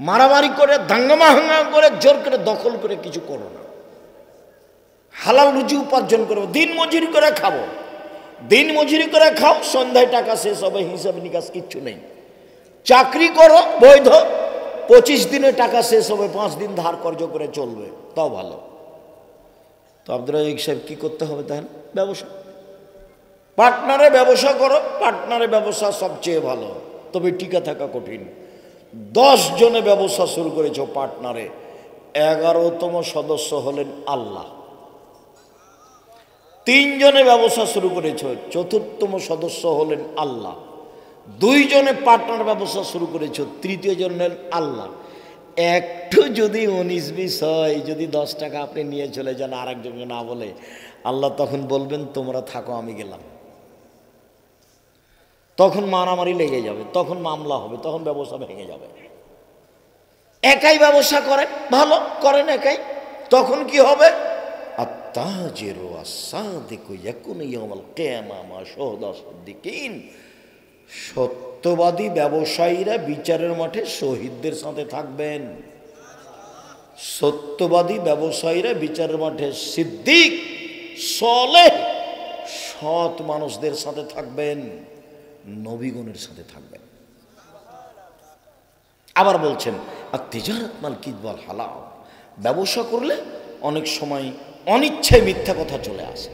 মারামারি করে, দাঙ্গামা হাঙ্গা করে, জোর করে দখল করে কিছু করো না। হালাল রুজি উপার্জন করবো, দিন মজুরি করে খাবো। দিন মজুরি করে খাও, সন্ধ্যায় টাকা শেষ হবে, হিসাব নিকাশ কিচ্ছু নেই। চাকরি করো বৈধ, 25 দিনে টাকা শেষ হবে, 5 দিন ধার কর্জ করে চলবে, তাও ভালো। তো আব্দুর রাজ্জাক সাহেব কি করতে হবে তাহলে? ব্যবসা, পার্টনারে ব্যবসা করো। পার্টনারে ব্যবসা সবচেয়ে ভালো, তবে টিকে থাকা কঠিন। 10 জনে ব্যবসা শুরু করেছ পার্টনারে, 11তম সদস্য হলেন আল্লাহ। তিনজনে ব্যবসা শুরু করেছে, চতুর্থতম সদস্য হলেন আল্লাহ। দুইজনে পার্টনার ব্যবসা শুরু করেছ, তৃতীয় জন হলেন আল্লাহ। একটু যদি 19-20 হয়, যদি 10 টাকা আপনি নিয়ে চলে যান, আর একজনকে না বলে, আল্লাহ তখন বলবেন তোমরা থাকো, আমি গেলাম। তখন মারামারি লেগে যাবে, তখন মামলা হবে, তখন ব্যবসা ভেঙে যাবে। একাই ব্যবসা করেন, ভালো করেন একাই, তখন কি হবে? আত্তাজিরু আস-সাদিকু ইয়াকুনু ইয়াওমাল কিয়ামা মা শুহাদা-সিদ্দিকিন। সত্যবাদী ব্যবসায়ীরা বিচারের মাঠে শহীদদের সাথে থাকবেন। সত্যবাদী ব্যবসায়ীরা বিচারের মাঠে সিদ্দিক, সালেহ, সৎ মানুষদের সাথে থাকবেন, নবীগণের সাথে থাকবেন। আবার বলছেন আত-তিজারাত মাল কিযব ওয়াল হালাল। ব্যবসা করলে অনেক সময় অনিচ্ছায় মিথ্যা কথা চলে আসে,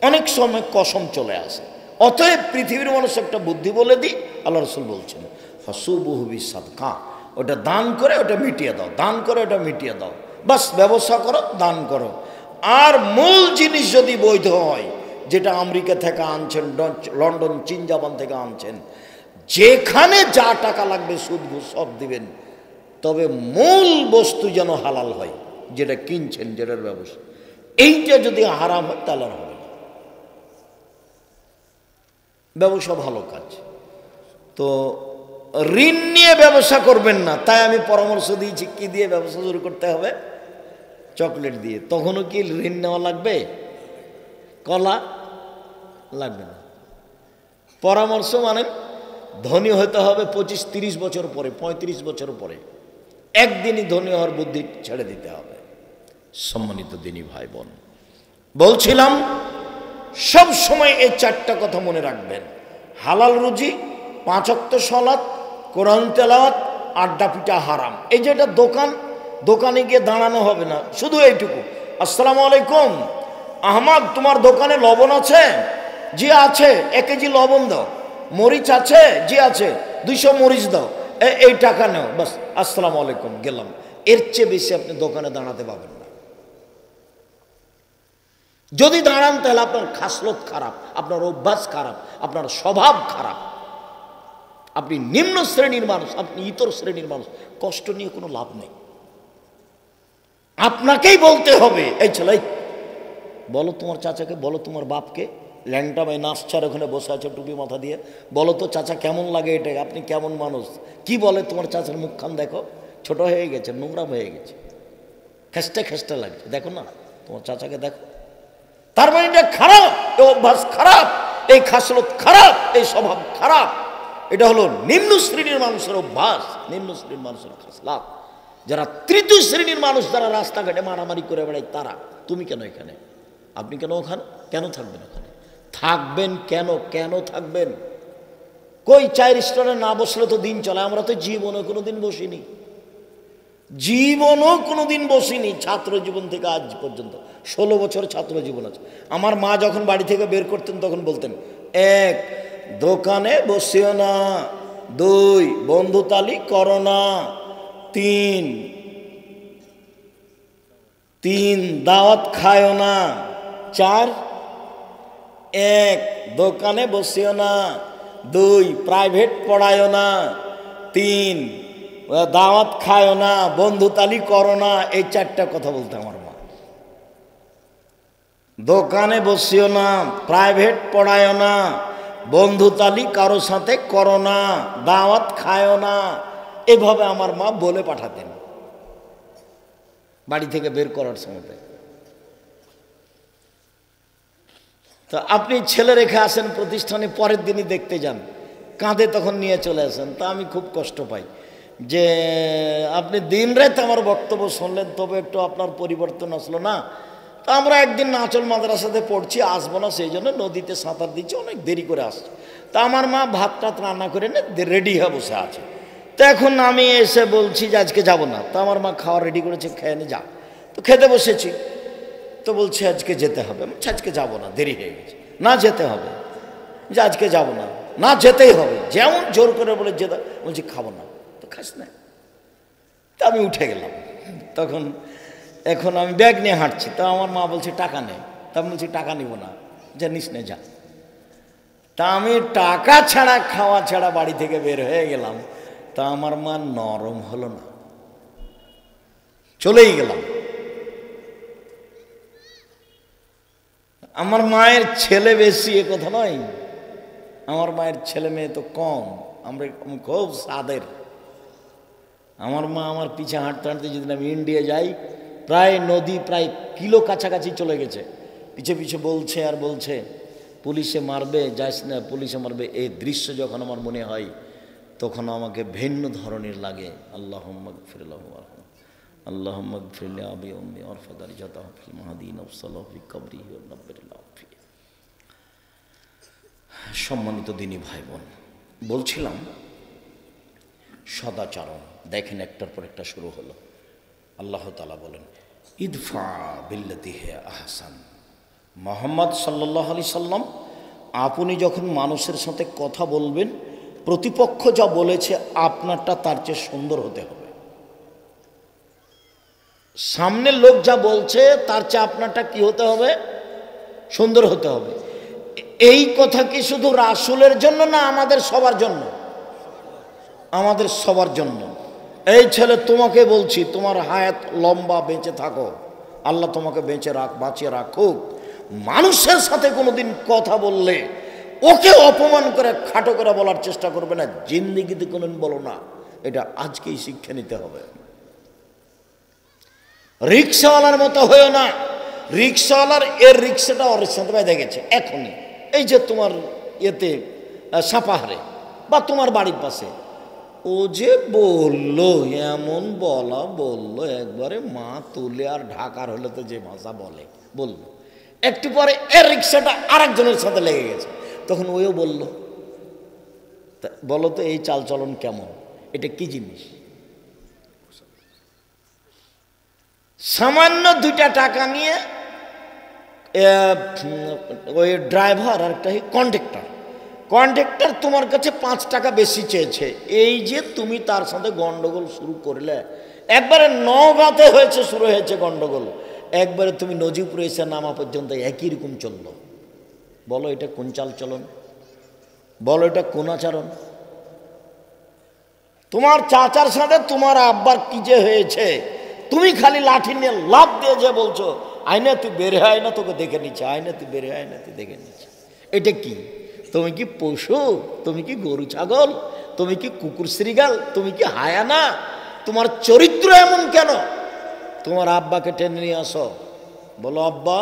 অনেক সময় কসম চলে আসে। অতএব পৃথিবীর মানুষ একটা বুদ্ধি বলে দিই, আল্লাহ রাসূল বলছেন ফাসুবুহু বিসাদকা, ওটা দান করে ওটা মিটিয়ে দাও, দান করে ওটা মিটিয়ে দাও। বাস, ব্যবসা করো, দান করো। আর মূল জিনিস যদি বৈধ হয়, যেটা আমেরিকা থেকে আনছেন, লন্ডন, চীন, জাপান থেকে আনছেন, যেখানে যা টাকা লাগবে সুদ ঘুষ সব দিবেন, তবে মূল বস্তু যেন হালাল হয়, যেটা কিনছেন, যেটার ব্যবসা। এইটা যদি হারাম হয় তাহলে আর হবে না। ব্যবসা ভালো কাজ, তো ঋণ নিয়ে ব্যবসা করবেন না। তাই আমি পরামর্শ দিয়েছি কি দিয়ে ব্যবসা শুরু করতে হবে? চকলেট দিয়ে। তখনও কি ঋণ নেওয়া লাগবে? কলা লাগবে না। পরামর্শ মানে ধনী হতে হবে 25-30 বছর পরে, 35 বছর পরে। একদিনই ধনী হওয়ার বুদ্ধি ছেড়ে দিতে হবে। সম্মানিত দিনী ভাই বোন, বলছিলাম সব সময় এই 4টা কথা মনে রাখবেন: হালাল রুজি, 5 ওয়াক্ত সালাত, কোরআন তেলাওয়াত, আড্ডা পিটা হারাম। এই যে এটা দোকান, দোকানে গিয়ে দাঁড়ানো হবে না, শুধু এইটুকু, আসসালামু আলাইকুম আহমদ, তোমার দোকানে লবণ আছে? জি আছে। 1 কেজি লবণ দাও। মরিচ আছে? জি আছে। 200 মরিচ দাও। এই টাকা নাও, বাস, আসসালামু আলাইকুম, গেলাম। এর চেয়ে বেশি আপনি দোকানে দাঁড়াতে পাবেন না। যদি দাঁড়ান তাহলে আপনার খাসলত খারাপ, আপনার অভ্যাস খারাপ, আপনার স্বভাব খারাপ, আপনি নিম্ন শ্রেণীর মানুষ, আপনি ইতর শ্রেণীর মানুষ। কষ্ট নিয়ে কোনো লাভ নেই। আপনাকেই বলতে হবে, এই ছেলে বলো তোমার চাচাকে, বলো তোমার বাপকে, ল্যাংটা ভাই নাচছার ওখানে বসে আছে টুপি মাথা দিয়ে, বলো তো চাচা কেমন লাগে এটা, আপনি কেমন মানুষ? কি বলে তোমার চাচার মুখখান দেখো, ছোট হয়ে গেছে, নোংরা হয়ে গেছে, খেস্টে খেস্টে লাগছে, দেখো না তোমার চাচাকে দেখো। তার মানে এটা খারাপ, এই অভ্যাস খারাপ, এই খাসলত খারাপ, এই স্বভাব খারাপ। এটা হলো নিম্ন শ্রেণীর মানুষের অভ্যাস, নিম্ন শ্রেণীর মানুষের খাসলাত। যারা তৃতীয় শ্রেণীর মানুষ, যারা রাস্তাঘাটে মারামারি করে বেড়ায়, তারা। তুমি কেন এখানে? আপনি কেন ওখানে? কেন থাকবেন ওখানে? থাকবেন কেন? কেন থাকবেন? কই 4 স্টারে না বসলে তো দিন চলে। আমরা তো জীবনে কোনোদিন বসিনি, জীবনও কোনোদিন বসিনি, ছাত্র জীবন থেকে আজ পর্যন্ত 16 বছর ছাত্র জীবন আছে। আমার মা যখন বাড়ি থেকে বের করতেন তখন বলতেন, 1 দোকানে বসিও না, 2 বন্ধুতালি করো না, 3 দাওয়াত খায়ও না, 4 1 দোকানে বসিও না, 2 প্রাইভেট পড়ায়ও না, 3 দাওয়াত খায়ও না, বন্ধুতালি করো না। এই 4টা কথা বলতে আমার মা। দোকানে বসিও না, প্রাইভেট পড়ায়ও না, বন্ধুতালি কারো সাথে করো না, দাওয়াত খায়ও না। এভাবে আমার মা বলে পাঠাতেন বাড়ি থেকে বের করার সময়। তো আপনি ছেলে রেখে আসেন প্রতিষ্ঠানে, পরের দিনই দেখতে যান, কাঁধে তখন নিয়ে চলে আসেন। তা আমি খুব কষ্ট পাই যে আপনি দিন রাত আমার বক্তব্য শুনলেন, তবে একটু আপনার পরিবর্তন আসলো না। তা আমরা একদিন নাচল মাদ্রাসাতে পড়ছি, আসবো না, সেই জন্য নদীতে সাঁতার দিচ্ছি, অনেক দেরি করে আসছে। তা আমার মা ভাত টাত রান্না করে রেডি হয়ে বসে আছে। তো এখন আমি এসে বলছি যে আজকে যাব না। তো আমার মা খাওয়া রেডি করেছে, খেয়ে নি, যা। তো খেতে বসেছি, তো বলছে আজকে যেতে হবে। আজকে যাব না, দেরি হয়ে গেছে। না যেতে হবে, যে আজকে যাব না, না যেতেই হবে। যেমন জোর করে বলে যেতে, বলছি খাবো না। তো খাস না। তা আমি উঠে গেলাম। তখন এখন আমি ব্যাগ নিয়ে হাঁটছি, তা আমার মা বলছে টাকা নেই। তা আমি বলছি টাকা নিব না। জানিস না যা। তা আমি টাকা ছাড়া খাওয়া ছাড়া বাড়ি থেকে বের হয়ে গেলাম। তা আমার মা নরম হলো না, চলেই গেলাম। আমার মায়ের ছেলে বেশি এ কথা নয়, আমার মায়ের ছেলে মেয়ে তো কম, আমরা খুব সাদের। আমার মা আমার পিছে হাঁটতে হাঁটতে যেদিন আমি ইন্ডিয়া যাই, প্রায় নদী প্রায় কিলো কাছাকাছি চলে গেছে, পিছে পিছে বলছে আর বলছে পুলিশে মারবে, যাস না পুলিশে মারবে। এই দৃশ্য যখন আমার মনে হয় তখন আমাকে ভিন্ন ধরনের লাগে। আল্লাহুম্মা গফিরলাহু ওয়ারহামহু, আল্লাহুম্মা গফিরলি আবি উম্মি ওয়ারফাদার জাতাহু ফিল মাহদিন ওয়াসসালাহু ফি কবরিহি ওয়া নাব্বিরিল্লাহু ফি। সম্মানিত দিনী ভাই বোন, বলছিলাম সদাচরণ। দেখেন একটার পর একটা শুরু হলো। আল্লাহ তাআলা বলেন ইদফা বিল্লাতি হিয়া আহসান। মুহাম্মদ সাল্লাল্লাহু আলাইহি সাল্লাম, আপনি যখন মানুষের সাথে কথা বলবেন, প্রতিপক্ষ যা বলেছে আপনারটা তার চেয়ে সুন্দর হতে হবে। সামনের লোক যা বলছে তার চেয়ে আপনারটা কি হতে হবে? সুন্দর হতে হবে। এই কথা কি শুধু রাসূলের জন্য না আমাদের সবার জন্য? আমাদের সবার জন্য। এই ছেলে, তোমাকে বলছি, তোমার হায়াত লম্বা, বেঁচে থাকো, আল্লাহ তোমাকে বেঁচে বাঁচিয়ে রাখুক। মানুষের সাথে কোনোদিন কথা বললে ওকে অপমান করে খাটো করে বলার চেষ্টা করবে না, জিন্দেগিতে কোনোদিন বলো না। এটা আজকেই শিক্ষা নিতে হবে। রিক্সাওয়ালার মতো হয়েও না। রিক্সাওয়ালার এর রিক্সাটা ওর সাথে বেঁধে গেছে এখনই, এই যে তোমার এতে সাপাহারে বা তোমার বাড়ির পাশে। ও যে বললো, এমন বললো একবারে মা তুলে আর ঢাকার হলে তো যে ভাষা বললো, একটু পরে এর রিক্সাটা আরেকজনের সাথে লেগে গেছে। তখন ওও বলল, বলো তো এই চালচলন কেমন? এটা কি জিনিস? সামান্য 2টা টাকা নিয়ে ওই ড্রাইভার আর একটা কন্ডাক্টর তোমার কাছে 5 টাকা বেশি চেয়েছে। এই যে তুমি তার সাথে গন্ডগোল শুরু করলে, একবারে নওগাঁতে শুরু হয়েছে গন্ডগোল, একবারে তুমি নজিপুরে এসে নামা পর্যন্ত একই রকম চললো। বলো এটা কোন চালচলন? বলো এটা কোন আচরণ? তোমার চাচার সাথে তোমার আব্বার কি যে হয়েছে, তুমি খালি লাঠি নিয়ে লাফ দিয়ে যে বলছো আয়না তুই বের হয় না, তোকে দেখে নিচ্ছে, আয়না তুই বের হয় না, তুই দেখে নিচ্ছে। এটা কি? তুমি কি পশু? তুমি কি গরু ছাগল? তুমি কি কুকুর শ্রীগাল? তুমি কি হায়ানা? তোমার চরিত্র এমন কেন? তোমার আব্বাকে টেনে নিয়ে আসো, বলো আব্বা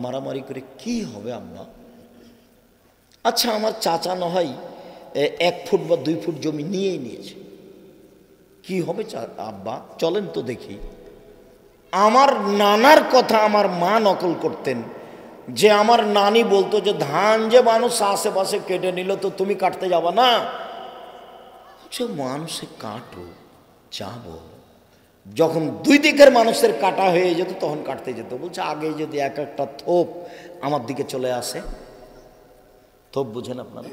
মারামারি করে কি হবে আব্বা? আচ্ছা আমার চাচা না হয় 1 ফুট বা 2 ফুট জমি নিয়েই নিয়েছে, কি হবে আব্বা? চলেন তো দেখি। আমার নানার কথা আমার মা নকল করতেন, যে আমার নানি বলতো যে ধান যে মানুষ আশেপাশে কেটে নিল তো তুমি কাটতে যাবা না? যে মানুষে কাটো যাবো। যখন 2 দিকের মানুষের কাটা হয়ে যেত তখন কাটতে যেত। বলছে আগে যদি একটা থোপ আমার দিকে চলে আসে, থোপ বুঝেন আপনারা?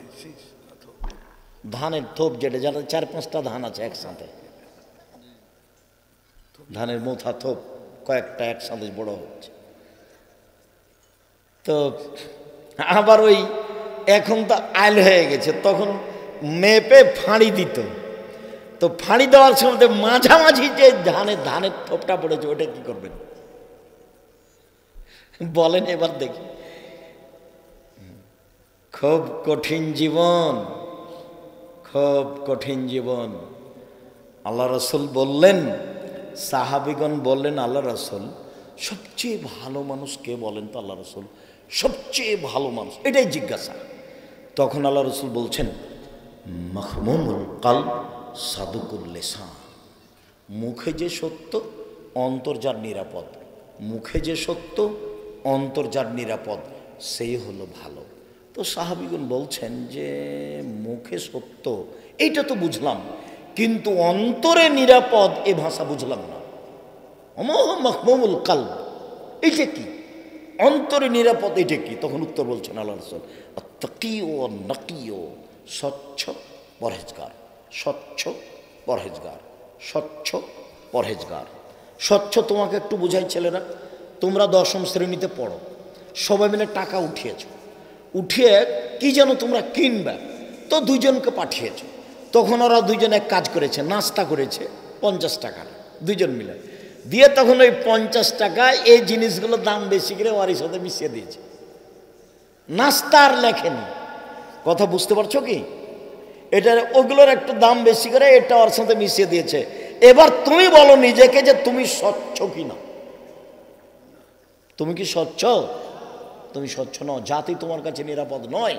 ধানের থোপ, যেটা 4-5টা ধান আছে একসাথে, ধানের মোথা থোপ কয়েকটা একসাথে বড় হচ্ছে। তো আবার ওই এখন তো আইল হয়ে গেছে, তখন মেপে ফাঁড়ি দিত। তো ফাঁড়ি দেওয়ার সময় মাঝামাঝি যে ধানের থোপটা পড়েছে, ওটা কি করবেন বলেন এবার দেখি? খুব কঠিন জীবন, খুব কঠিন জীবন। আল্লাহ রসুল বললেন, সাহাবিগণ বললেন আল্লাহ রসুল সবচেয়ে ভালো মানুষ কে বলেন তো? আল্লাহ রসুল সবচেয়ে ভালো মানুষ এটাই জিজ্ঞাসা। তখন আল্লাহ রসুল বলছেন মাহমুমুল কালব সাদুকুল লিসান। মুখে যে সত্য অন্তর যার নিরাপদ, মুখে যে সত্য অন্তর যার নিরাপদ, সেই হলো ভালো। তো সাহাবিগণ বলছেন যে মুখে সত্য এইটা তো বুঝলাম, কিন্তু অন্তরে নিরাপদ এ ভাষা বুঝলাম না। মাহমুমুল কালব এইটা কি? অন্তরে নিরাপদ এটা কি? তখন উত্তর বলছেন আল্লাহ রাসূল আত্তাকিউ নাকিউ, স্বচ্ছ পরহেজগার, স্বচ্ছ পরহেজগার, স্বচ্ছ পরহেজগার। স্বচ্ছ তোমাকে একটু বোঝাই ছেলেরা, তোমরা 10ম শ্রেণীতে পড়ো, সবাই মিলে টাকা উঠিয়েছ, উঠিয়ে কি যেন তোমরা কিনবে, তো দুজনকে পাঠিয়েছ। তখন ওরা দুজন এক কাজ করেছে, নাস্তা করেছে 50 টাকা দুজন মিলে দিয়ে, তখন ওই 50 টাকা এই জিনিসগুলোর দাম বেশি করে ওর সাথে মিশিয়ে দিয়েছে। নাস্তা আর লেখেনি, কথা বুঝতে পারছো কি? এটা ওগুলোর একটু দাম বেশি করে এটা ওর সাথে মিশিয়ে দিয়েছে। এবার তুমি বলো নিজেকে যে তুমি স্বচ্ছ কিনা। তুমি কি স্বচ্ছ? তুমি স্বচ্ছ নও, জাতি তোমার কাছে নিরাপদ নয়।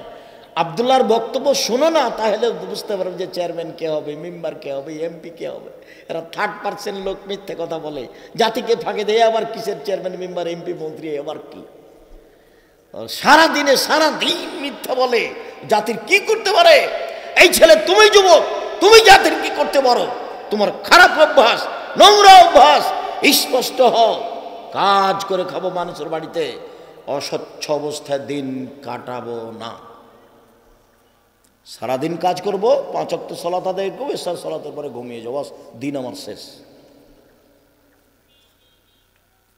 আব্দুল্লাহর বক্তব্য শোনো না, তাহলে বুঝতে পারবে যে চেয়ারম্যান কে হবে, মেম্বার কে হবে, এমপি কে হবে। এরা থার্ড পার্সেন্ট লোক, মিথ্যে কথা বলে, জাতিকে ফাঁকে দেয়। আবার কিসের চেয়ারম্যান, মেম্বার, এমপি, মন্ত্রী, আবার কি সারাদিন মিথ্যা বলে। জাতির কি করতে পারে এই ছেলে? তুমি যুবক, তুমি জাতির কি করতে পারো? তোমার খারাপ অভ্যাস, নোংরা অভ্যাস, স্পষ্ট হও। কাজ করে খাবো মানুষের বাড়িতে, অস্বচ্ছ অবস্থায় দিন কাটাবো না। সারাদিন কাজ করব, 5 ওয়াক্ত সালাত আদায় করবো, এশার সালাতের পরে ঘুমিয়ে যাবো, দিন আমার শেষ।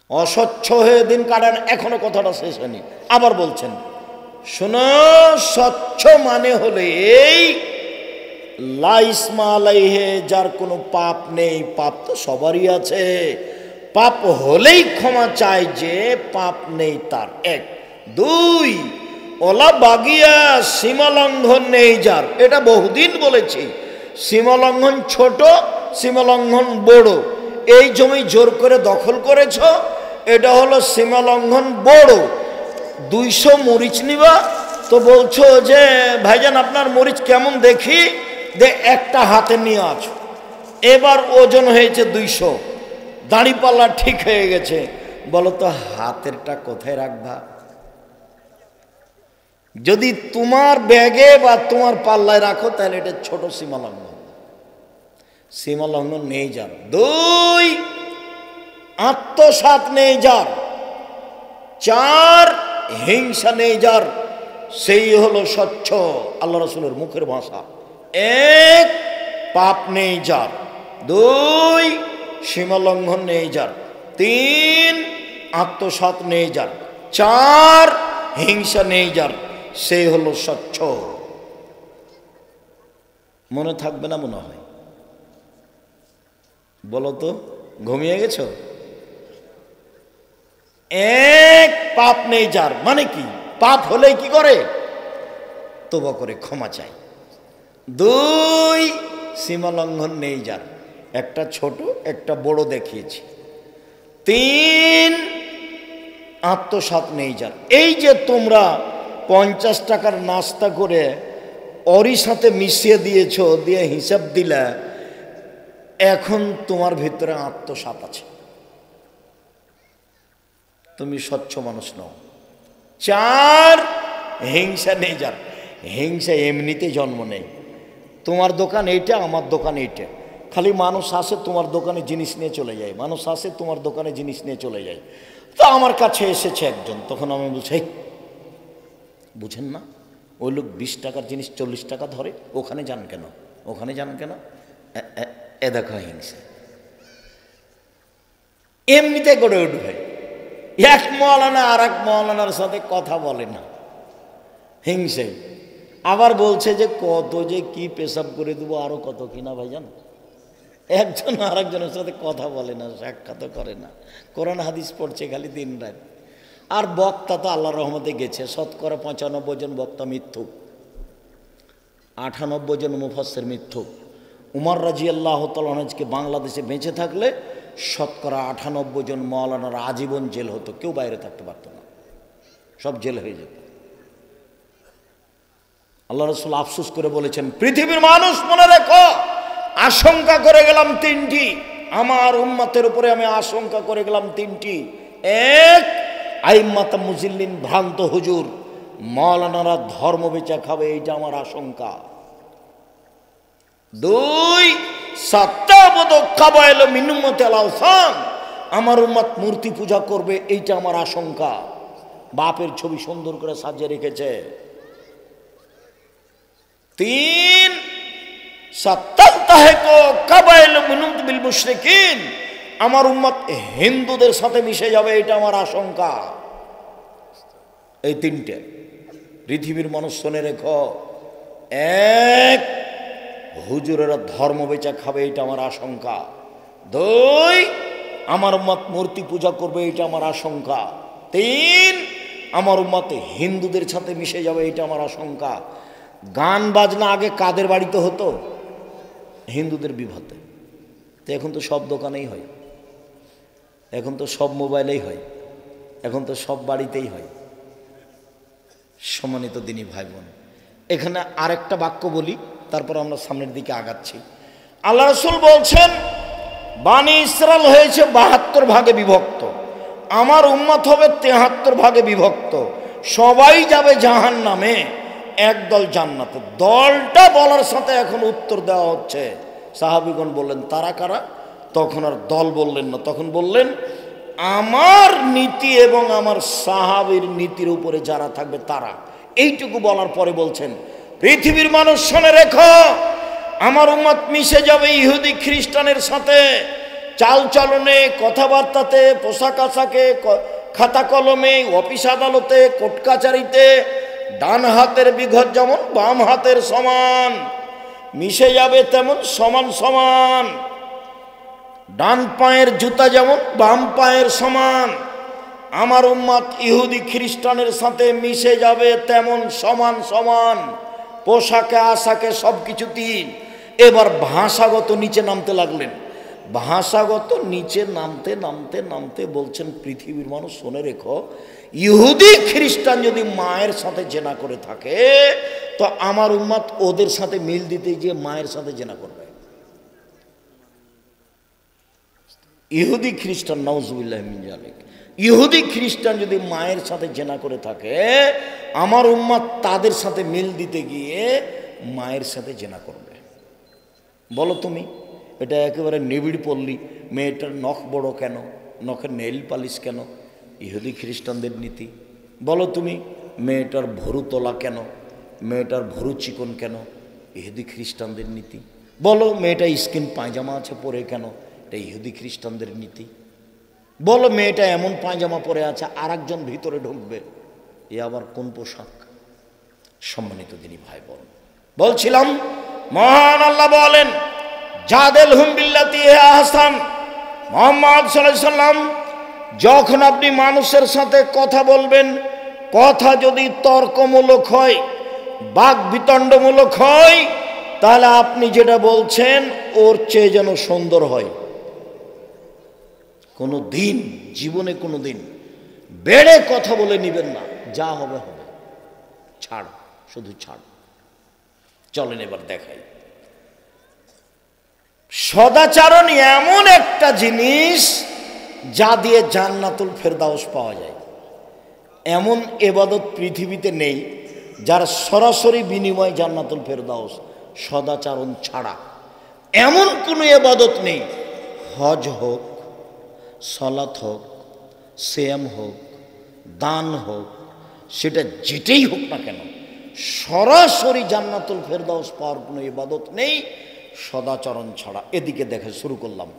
অস্বচ্ছ হয়ে দিন কাটান, এখনো কথাটা শেষ হয়নি। আবার বলছেন, শোনো, স্বচ্ছ মানে হলে এই লা ইসমা আলাইহি, যার কোনো পাপ নেই। পাপ তো সবারই আছে, পাপ হলেই ক্ষমা চায় যে পাপ নেই তার, 1। 2, ওলা বাগিয়া, সীমালঙ্ঘন নেই যার। এটা বহুদিন বলেছি, সীমালঙ্ঘন ছোট, সীমালঙ্ঘন বড়। এই জমি জোর করে দখল করেছ, এটা হলো সীমালঙ্ঘন বড়। 200 মরিচ নিবা, তো বলছো যে ভাইজান আপনার মরিচ কেমন দেখি, যে একটা হাতে নিয়ে আছো। এবার ওজন হয়েছে 200, দাঁড়িপাল্লা ঠিক হয়ে গেছে, বলো তো হাতেরটা কোথায় রাখবা? যদি তোমার ব্যাগে বা তোমার পাল্লায় রাখো, তাহলে এটা ছোট সীমালঙ্ঘন। সীমালঙ্ঘন নেই যার। 2, আত্মসাৎ নেই যার। 4, হিংসা নেই যার, সেই হলো স্বচ্ছ, আল্লাহ রাসূলের মুখের ভাষা। 1, পাপ নেই যার। 2, সীমালঙ্ঘন নেই যার। 3, আত্মসাৎ নেই যার। 4, হিংসা নেই যার, সেই হলো স্বচ্ছ। মনে থাকবে না মনে হয়? বলো তো, ঘুমিয়ে গেছো? 1, পাপ নেই যার মানে কি? পাপ হলেই কি করে? তওবা করে ক্ষমা চাই। 2, সীমালঙ্ঘন নেই যার, একটা ছোট একটা বড় দেখিয়েছি। 3, আত্মসাৎ নেই যার। এই যে তোমরা 50 টাকার নাস্তা করে ওরই সাথে মিশিয়ে দিয়েছ, দিয়ে হিসাব দিলা, এখন তোমার ভিতরে আত্মসাৎ আছে, তুমি স্বচ্ছ মানুষ নও। 4, হিংসা নেই যার। হিংসা এমনিতে জন্ম নেই। তোমার দোকান এইটা, আমার দোকান এইটা, খালি মানুষ আসে তোমার দোকানে জিনিস নিয়ে চলে যায়, মানুষ আসে তোমার দোকানে জিনিস নিয়ে চলে যায়। তো আমার কাছে এসেছে একজন, তখন আমি বলছি, বুঝেন না, ওই লোক 20 টাকার জিনিস 40 টাকা ধরে, ওখানে যান কেন, ওখানে যান কেন? এ দেখো হিংসা এমনিতে গড়ে উঠবে। এক মৌলানা আর এক মৌলানার সাথে কথা বলে না, হিংসে। আবার বলছে যে কত যে কি পেশাব করে দেবো, আরো কত কিনা ভাইজান। একজন আর একজনের সাথে কথা বলে না, সাক্ষাৎ করে না, কোরআন হাদিস পড়ছে খালি দিন রাত। আর বক্তা তো আল্লাহর রহমতে গেছে, শতকরা 95 জন বক্তা মিথ্যুক, 98 জন মুফাসসির মিথ্যুক। উমর রাদিয়াল্লাহু তাআলা আনহুকে বাংলাদেশে বেঁচে থাকলে শতকরা 98 জন মৌলানার আজীবন জেল হতো, কেউ বাইরে থাকতে পারত না, সব জেল হয়ে যেত। আল্লাহ রাসূল আফসোস করে বলেছেন, পৃথিবীর মানুষ মনে রেখো, আশঙ্কা করে গেলাম 3টি, আমার উম্মতের উপরে আমি আশঙ্কা করে গেলাম 3টি। 1, আইম্মাত মুজিল্লিন, ভ্রান্ত হুজুর, মৌলানারা ধর্ম বেচা খাবে, এইটা আমার আশঙ্কা। 2, সাত্তাবদ কাবাইল মিন উম্মতি আল আওসান, আমার উম্মত মূর্তি পূজা করবে, এইটা আমার আশঙ্কা। বাপের ছবি সুন্দর করে সাজিয়ে রেখেছে। 3, সাত্তালতাহিকু কাবাইল মিন বিল মুশরিকিন, আমার উম্মত হিন্দুদের সাথে মিশে যাবে, এটা আমার আশঙ্কা। এই তিনটে পৃথিবীর মানুষ শুনে রেখো। এক, হুজুরেরা ধর্ম বেচা খাবে, এটা আমার আশঙ্কা। দুই, আমার উম্মত মূর্তি পূজা করবে, এটা আমার আশঙ্কা। তিন, আমার উম্মতে হিন্দুদের সাথে মিশে যাবে, এটা আমার আশঙ্কা। গান বাজনা আগে কাদের বাড়িতে হতো? হিন্দুদের বিবাহতে। তো এখন তো সব দোকানেই হয়, এখন তো সব মোবাইলেই হয়, এখন তো সব বাড়িতেই হয়। সম্মানিত দিনী ভাই বোন, এখানে আরেকটা বাক্য বলি, তারপর আমরা সামনের দিকে আগাচ্ছি। আল্লাহ রাসূল বলছেন, বানি ইসরাইল হয়েছে 72 ভাগে বিভক্ত, আমার উম্মত হবে 73 ভাগে বিভক্ত। সবাই যাবে জাহান্নামে, একদল জান্নাতে। দলটা বলার সাথে এখন উত্তর দেওয়া হচ্ছে। সাহাবীগণ বললেন, তারা কারা? তখন আর দল বললেন না, তখন বললেন, আমার নীতি এবং আমার সাহাবীর নীতির উপরে যারা থাকবে তারা। এইটুকু বলার পরে বলছেন, পৃথিবীর মানুষ শুনে রেখো, আমার উম্মত মিশে যাবে ইহুদি খ্রিস্টানের সাথে, চালচলনে, কথাবার্তাতে, পোশাক আশাকে, খাতা কলমে, অফিস আদালতে, কোর্ট কাচারিতে। ডান হাতের বিঘত যেমন বাম হাতের সমান, মিশে যাবে তেমন সমান সমান। ডান পায়ের জুতা যেমন বাম পায়ের সমান, আমার উম্মত ইহুদি খ্রিস্টানের সাথে মিশে যাবে তেমন সমান সমান, পোশাকে আশাকে সব কিছুতেই। এবার ভাষাগত নিচে নামতে লাগলেন। ভাষাগত নিচে নামতে নামতে নামতে বলছেন, পৃথিবীর মানুষ শুনে রেখো, ইহুদি খ্রিস্টান যদি মায়ের সাথে জেনা করে থাকে, তো আমার উম্মত ওদের সাথে মিল দিতে গিয়ে মায়ের সাথে জেনা করবে। ইহুদি খ্রিস্টান, নাউজুবিল্লাহি মিন যালিক, ইহুদি খ্রিস্টান যদি মায়ের সাথে জেনা করে থাকে, আমার উম্মত তাদের সাথে মিল দিতে গিয়ে মায়ের সাথে জেনা করবে। বলো তুমি, এটা একেবারে নিবিড় পল্লী। মেয়েটার নখ বড় কেন? নখের নেইল পালিশ কেন? ইহুদি খ্রিস্টানদের নীতি। বলো তুমি, মেয়েটার ভরু তোলা কেন? মেয়েটার ভরু চিকন কেন? ইহুদি খ্রিস্টানদের নীতি। বলো, মেয়েটা স্কিন পায়জামা আছে পরে কেন? এটা ইহুদি খ্রিস্টানদের নীতি। বলো, মেয়েটা এমন পায়জামা পরে আছে, আর একজন ভিতরে ঢুকবে, এ আবার কোন পোশাক? সম্মানিত দিনী ভাই বোন, বলছিলাম, মহান আল্লাহ বলেন, জাদেলহুম বিল্লাতি হিয়া আহসান। মুহাম্মদ সাল্লাল্লাহু আলাইহি সাল্লাম, যখন আপনি মানুষের সাথে কথা বলবেন, কথা যদি তর্কমূলক হয়, বাক বিতণ্ডমূলক হয়, তাহলে আপনি যেটা বলছেন ওর চেয়ে যেন সুন্দর হয়। কোনো দিন জীবনে কোনো দিন বেড়ে কথা বলে নিবেন না, যা হবে হবে, ছাড়, শুধু ছাড়। চলেন এবার দেখাই। সদাচরণ এমন একটা জিনিস যা দিয়ে জান্নাতুল ফেরদাউস পাওয়া যায়। এমন ইবাদত পৃথিবীতে নেই যার সরাসরি বিনিময় জান্নাতুল ফেরদাউস, সদাচরণ ছাড়া। এমন কোনো ইবাদত নেই, হজ হোক, সালাত হোক, সিয়াম হোক, দান হোক, সেটা যেটাই হোক না কেন, সরাসরি জান্নাতুল ফেরদাউস পাওয়ার কোনো ইবাদত নেই সদাচরণ ছাড়া। এদিকে দেখে শুরু করলাম।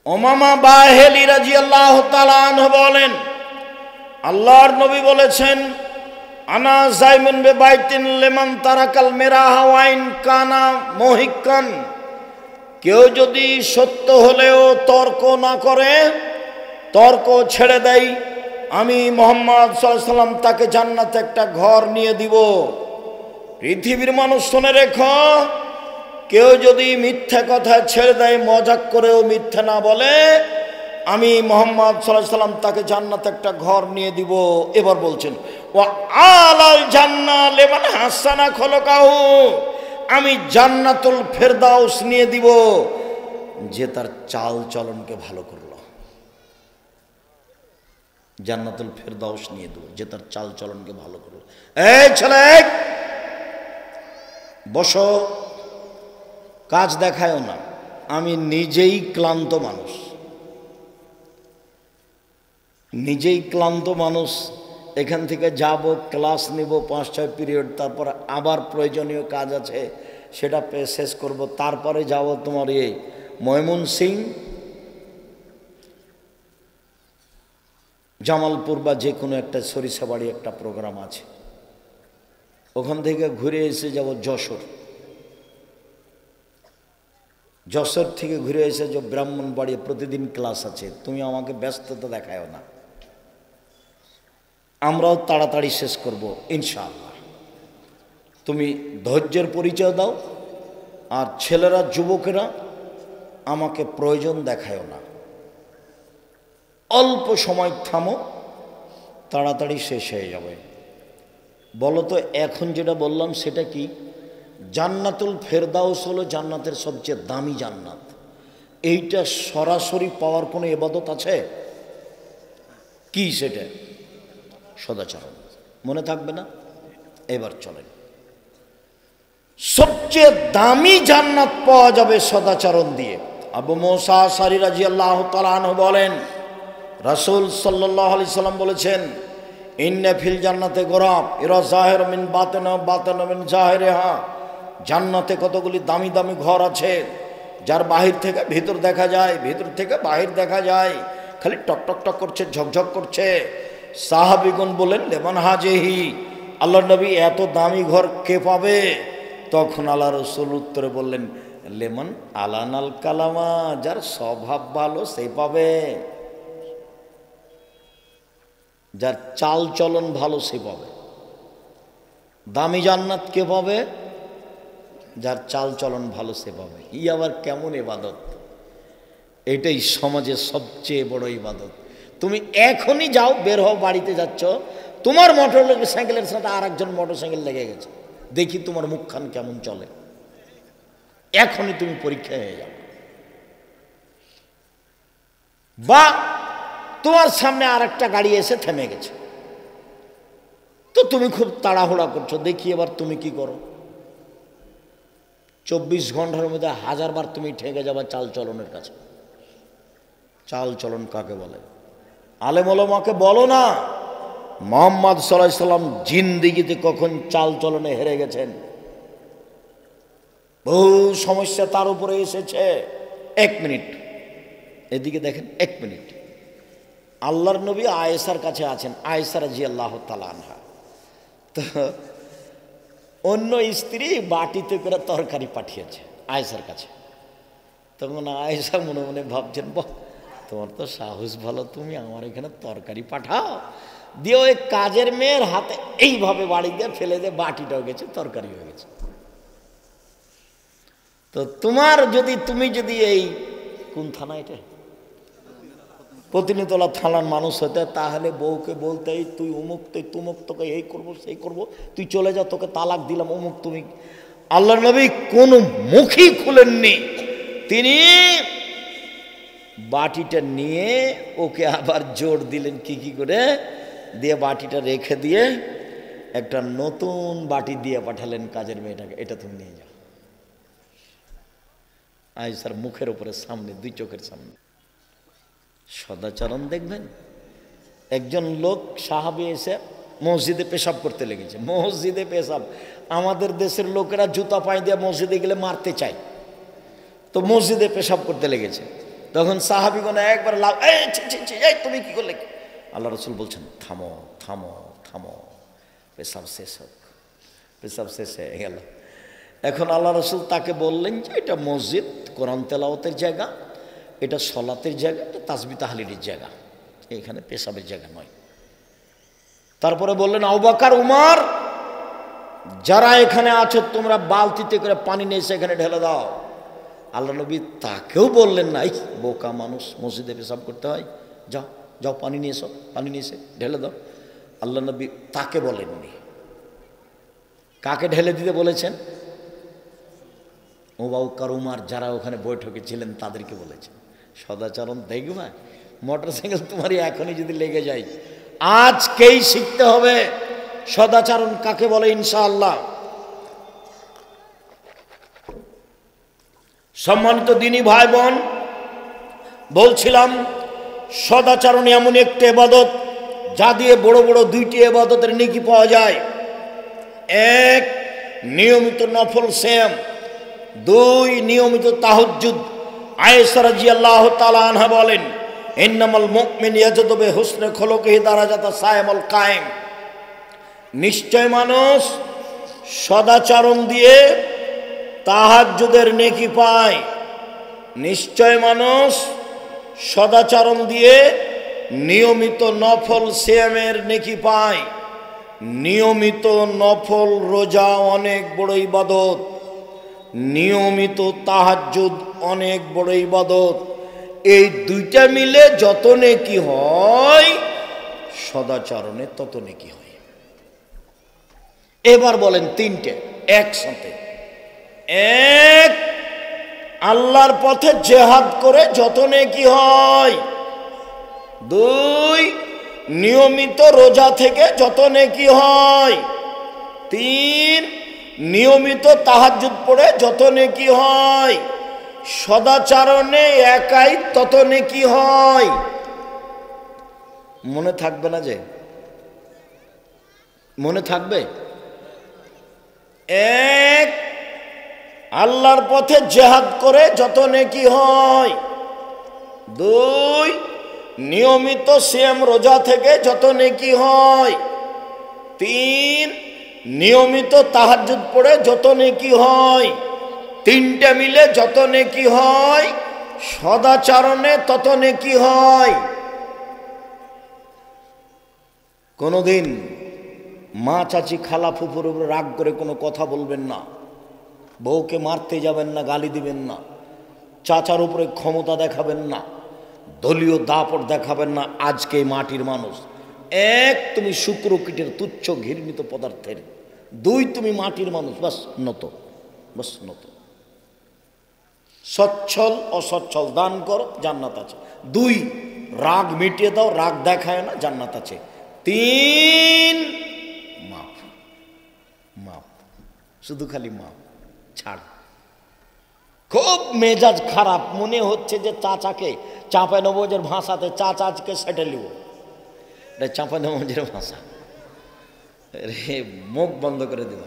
উমামা বাহিলি রাদিয়াল্লাহু তাআলা আনহু বলেন, আল্লাহর নবী বলেছেন, আনা যাইমুন বিবাইতিন লিমান তারাকাল মিরাহা ওয়াইন কানা মুহিক্কান। কেউ যদি সত্য হলেও তর্ক না করে, তর্ক ছেড়ে দেয়, আমি মুহাম্মদ সাল্লাল্লাহু আলাইহি সাল্লাম তাকে জান্নাতে একটা ঘর নিয়ে দিব। পৃথিবীর মানুষ শুনে রেখো, কেউ যদি মিথ্যা কথা ছেড়ে দেয়, মজাক করেও মিথ্যা না বলে, আমি মুহাম্মদ সাল্লাল্লাহু আলাইহি সাল্লাম তাকে জান্নাতে একটা ঘর নিয়ে দিব। এবার বলছেন, ওয়া আলাল জান্নাহ লিমান হাসানা খলকাহু, আমি জান্নাতুল ফেরদাউস নিয়ে দিব যে তার চাল চলনকে ভালো করলো। জান্নাতুল ফেরদাউস নিয়ে দেব যে তার চাল চলনকে ভালো করলো। এই ছেলে, বসো, কাজ দেখায়ও না, আমি নিজেই ক্লান্ত মানুষ, নিজেই ক্লান্ত মানুষ। এখান থেকে যাব, ক্লাস নিব 5-6 পিরিয়ড, তারপর আবার প্রয়োজনীয় কাজ আছে, সেটা শেষ করব, তারপরে যাব তোমার এই ময়মনসিং, জামালপুর বা যে কোনো একটা সরিষাবাড়ি একটা প্রোগ্রাম আছে, ওখান থেকে ঘুরে এসে যাব যশোর, যশোর থেকে ঘুরে এসে যে ব্রাহ্মণবাড়ি প্রতিদিন ক্লাস আছে। তুমি আমাকে ব্যস্ততা দেখায়ও না, আমরাও তাড়াতাড়ি শেষ করব ইনশাআল্লাহ। তুমি ধৈর্যের পরিচয় দাও, আর ছেলেরা যুবকেরা আমাকে প্রয়োজন দেখায়ও না, অল্প সময় থামো, তাড়াতাড়ি শেষ হয়ে যাবে। বলো তো এখন যেটা বললাম সেটা কি? জান্নাতুল ফেরদাউস হলো জান্নাতের সবচেয়ে দামি জান্নাত। এইটা সরাসরি পাওয়ার কোনো ইবাদত আছে কি? সেটা সদাচরণ। মনে থাকবে না? এবার চলেন, সবচেয়ে দামি জান্নাত পাওয়া যাবে সদাচরণ দিয়ে। আবু মুসা আশআরী রাদিয়াল্লাহু তাআলা আনহু বলেন, রাসূল সাল্লাল্লাহু আলাইহি সাল্লাম বলেছেন, ইন্না ফিল জান্নাতে গোরাব ইরা জাহির মিন বাতিনা বাতিন মিন জাহিরিহা। জান্নাতে কতগুলি দামি দামি ঘর আছে, যার বাহির থেকে ভিতর দেখা যায়, ভিতর থেকে বাহির দেখা যায়, খালি টক টক টক করছে, ঝকঝক করছে। সাহাবীগণ বলেন, লেমান হাজেহি, আল্লাহর নবী এত দামি ঘর কে পাবে? তখন আল্লাহ রাসূল উত্তরে বললেন, লেমান আলানাল কালামা, যার স্বভাব ভালো সে পাবে, যার চাল চলন ভালো সে পাবে। দামি জান্নাত কে পাবে? যার চাল চলন ভালো সে পাবে। ই আবার কেমন ইবাদত? এটাই সমাজের সবচেয়ে বড় ইবাদত। তুমি এখনই যাও, বের হও, বাড়িতে যাচ্ছ, তোমার মোটর সাইকেলের সাথে আর একজন মোটর সাইকেল লেগে গেছে, দেখি তোমার মুখখান কেমন চলে। এখনই তুমি পরীক্ষা হয়ে যাও। বা তোমার সামনে আর একটা গাড়ি এসে থেমে গেছে, তো তুমি খুব তাড়াহুড়া করছো, দেখি এবার তুমি কি করো। 24 ঘন্টার মধ্যে 1000 বার তুমি ঠেকে যাবা চাল চলনের কাছে। চাল চলন কাকে বলে? আলেম ওলামাকে বলো না মুহাম্মদ সাল্লাল্লাহু আলাইহি সাল্লাম জিন্দেগিতে কখন চাল চলনে হেরে গেছেন। বহু সমস্যা তার উপরে এসেছে। 1 মিনিট এদিকে দেখেন, 1 মিনিট। আল্লাহর নবী আয়েশার কাছে আছেন, আয়েশা রাদিয়াল্লাহু তাআলা আনহা। তো অন্য স্ত্রী বাটিতে করে তরকারি পাঠিয়েছে আয়েশার কাছে। তখন আয়েশা মনে মনে ভাবছেন, বাহ, তোমার তো সাহস ভালো, তুমি আমার এখানে তরকারি পাঠাও। দিয়ে ওই কাজের মেয়ের হাতে এইভাবে বাড়ি দিয়ে ফেলে দিয়ে বাটিটাও গেছে, তরকারি হয়ে গেছে। তো তুমি যদি এই কোন থানা, এটা প্রতিনিধিতলা থানার মানুষ হতে, তাহলে বউকে বলতে, তুই অমুক, তুই তুমুক, তোকে এই করবো সেই করবো, তুই চলে যা, তোকে তালাক দিলাম, অমুক তুমি। আল্লাহর নবী কোনো মুখই খুলেননি। তিনি বাটিটা নিয়ে ওকে আবার জোর দিলেন, কি করে দিয়ে বাটিটা রেখে দিয়ে একটা নতুন বাটি দিয়ে পাঠালেন কাজের মেয়েটাকে, এটা তুমি নিয়ে যাও। আয়েশার মুখের উপরে সামনে, 2 চোখের সামনে। সদাচরণ দেখবেন। একজন লোক সাহাবী এসে মসজিদে পেশাব করতে লেগেছে। মসজিদে পেশাব, আমাদের দেশের লোকেরা জুতা পায়ে দিয়ে মসজিদে গেলে মারতে চায়, তো মসজিদে পেশাব করতে লেগেছে। তখন সাহাবীগণ একবার লাভ, এই তুমি কি করলে? আল্লাহ রাসূল বলছেন, থামো থামো থামো, পেশাব শেষ হোক। পেশাব শেষ হয়ে গেল। এখন আল্লাহ রাসূল তাকে বললেন যে এটা মসজিদ, কোরআন তেলাওয়াতের জায়গা, এটা সলাতের জায়গা, এটা তাসবিহ তাহলিলের জায়গা, এখানে পেশাবের জায়গা নয়। তারপরে বললেন, আবু বকর, উমর, যারা এখানে আছো তোমরা বালতিতে করে পানি নিয়ে এসে এখানে ঢেলে দাও। আল্লাহ নবী তাকেও বললেন না, এই বোকা মানুষ, মসজিদে পেশাব করতে হয়, যাও যাও পানি নিয়ে এসো, পানি নিয়ে এসে ঢেলে দাও। আল্লাহ নবী তাকে বলেননি। কাকে ঢেলে দিতে বলেছেন? আবু বকর, উমর, যারা ওখানে বৈঠকে ছিলেন তাদেরকে বলেছেন। সদাচরণ দেখবা, মোটর সাইকেল তোমারই এখনই যদি লেগে যায়, আজকেই শিখতে হবে সদাচরণ কাকে বলে ইনশাআল্লাহ। সম্মানিত দিনী ভাই বোন, বলছিলাম সদাচরণ এমন একটা ইবাদত যা দিয়ে বড় বড় 2টি ইবাদতের নেকি পাওয়া যায়। 1, নিয়মিত নফল সিয়াম, 2, নিয়মিত তাহাজ্জুদ। আয়েশা রাদিয়াল্লাহু তাআলা আনহা বলেন, ইন্নামাল মুমিন ইয়াজদু বিহুসনি খুলুকিহি দারাজাতা সায়েমুল কায়েম, নিশ্চয় মানুষ সদাচরণ দিয়ে তাহাজ্জুদের নেকি পায়। নিশ্চয় মানুষ সদাচরণ দিয়ে নিয়মিত নফল সিয়ামের নেকি পায়। নিয়মিত নফল রোজা অনেক বড় ইবাদত, নিয়মিত তাহাজ্জুদ অনেক বড় ইবাদত। এই দুইটা মিলে যত নেকি হয়, সদাচরণে তত নেকি হয়। এবার বলেন তিনটে একসাথে। এক, আল্লাহর পথে জিহাদ করে যত নেকি হয়। দুই, নিয়মিত রোজা থেকে যত নেকি হয়। তিন, নিয়মিত তাহাজ্জুদ পড়ে যত নেকি হয়। সদাচরণে একাই তত নেকি হয়। মনে থাকবে না যে? মনে থাকবে? এক, আল্লাহর পথে জিহাদ করে যত নেকি হয়। দুই, নিয়মিত সিয়াম রোজা থেকে যত নেকি হয়। তিন, নিয়মিত তাহাজ্জুদ পড়ে যত নেকি হয়। তিনটা মিলে যত নেকি হয়, সদাচরণে তত নেকি হয়। কোনোদিন মা, চাচি, খালা, ফুফুর উপরে রাগ করে কোনো কথা বলবেন না। বউকে মারতে যাবেন না, গালি দিবেন না। চাচার উপরে ক্ষমতা দেখাবেন না, দলীয় দাপট দেখাবেন না। আজকে মাটির মানুষ, এক, তুমি শুক্রকীটের তুচ্ছ ঘৃণিত পদার্থের। দুই, তুমি মাটির মানুষ, বাস নত, বাস নত। সচ্ছল অসচ্ছল দান করো, জান্নাত আছে। দুই, রাগ মিটিয়ে দাও, রাগ দেখায় না, জান্নাত আছে। তিন, মাপ, মাপ, শুধু খালি মাপ, ছাড়। খুব মেজাজ খারাপ, মনে হচ্ছে যে চাচাকে চাঁপাইনবাবগঞ্জের ভাষাতে চাচাকে সেটে লিব। এটা চাঁপাইনবাবগঞ্জের ভাষা রে, মুখ বন্ধ করে দেব।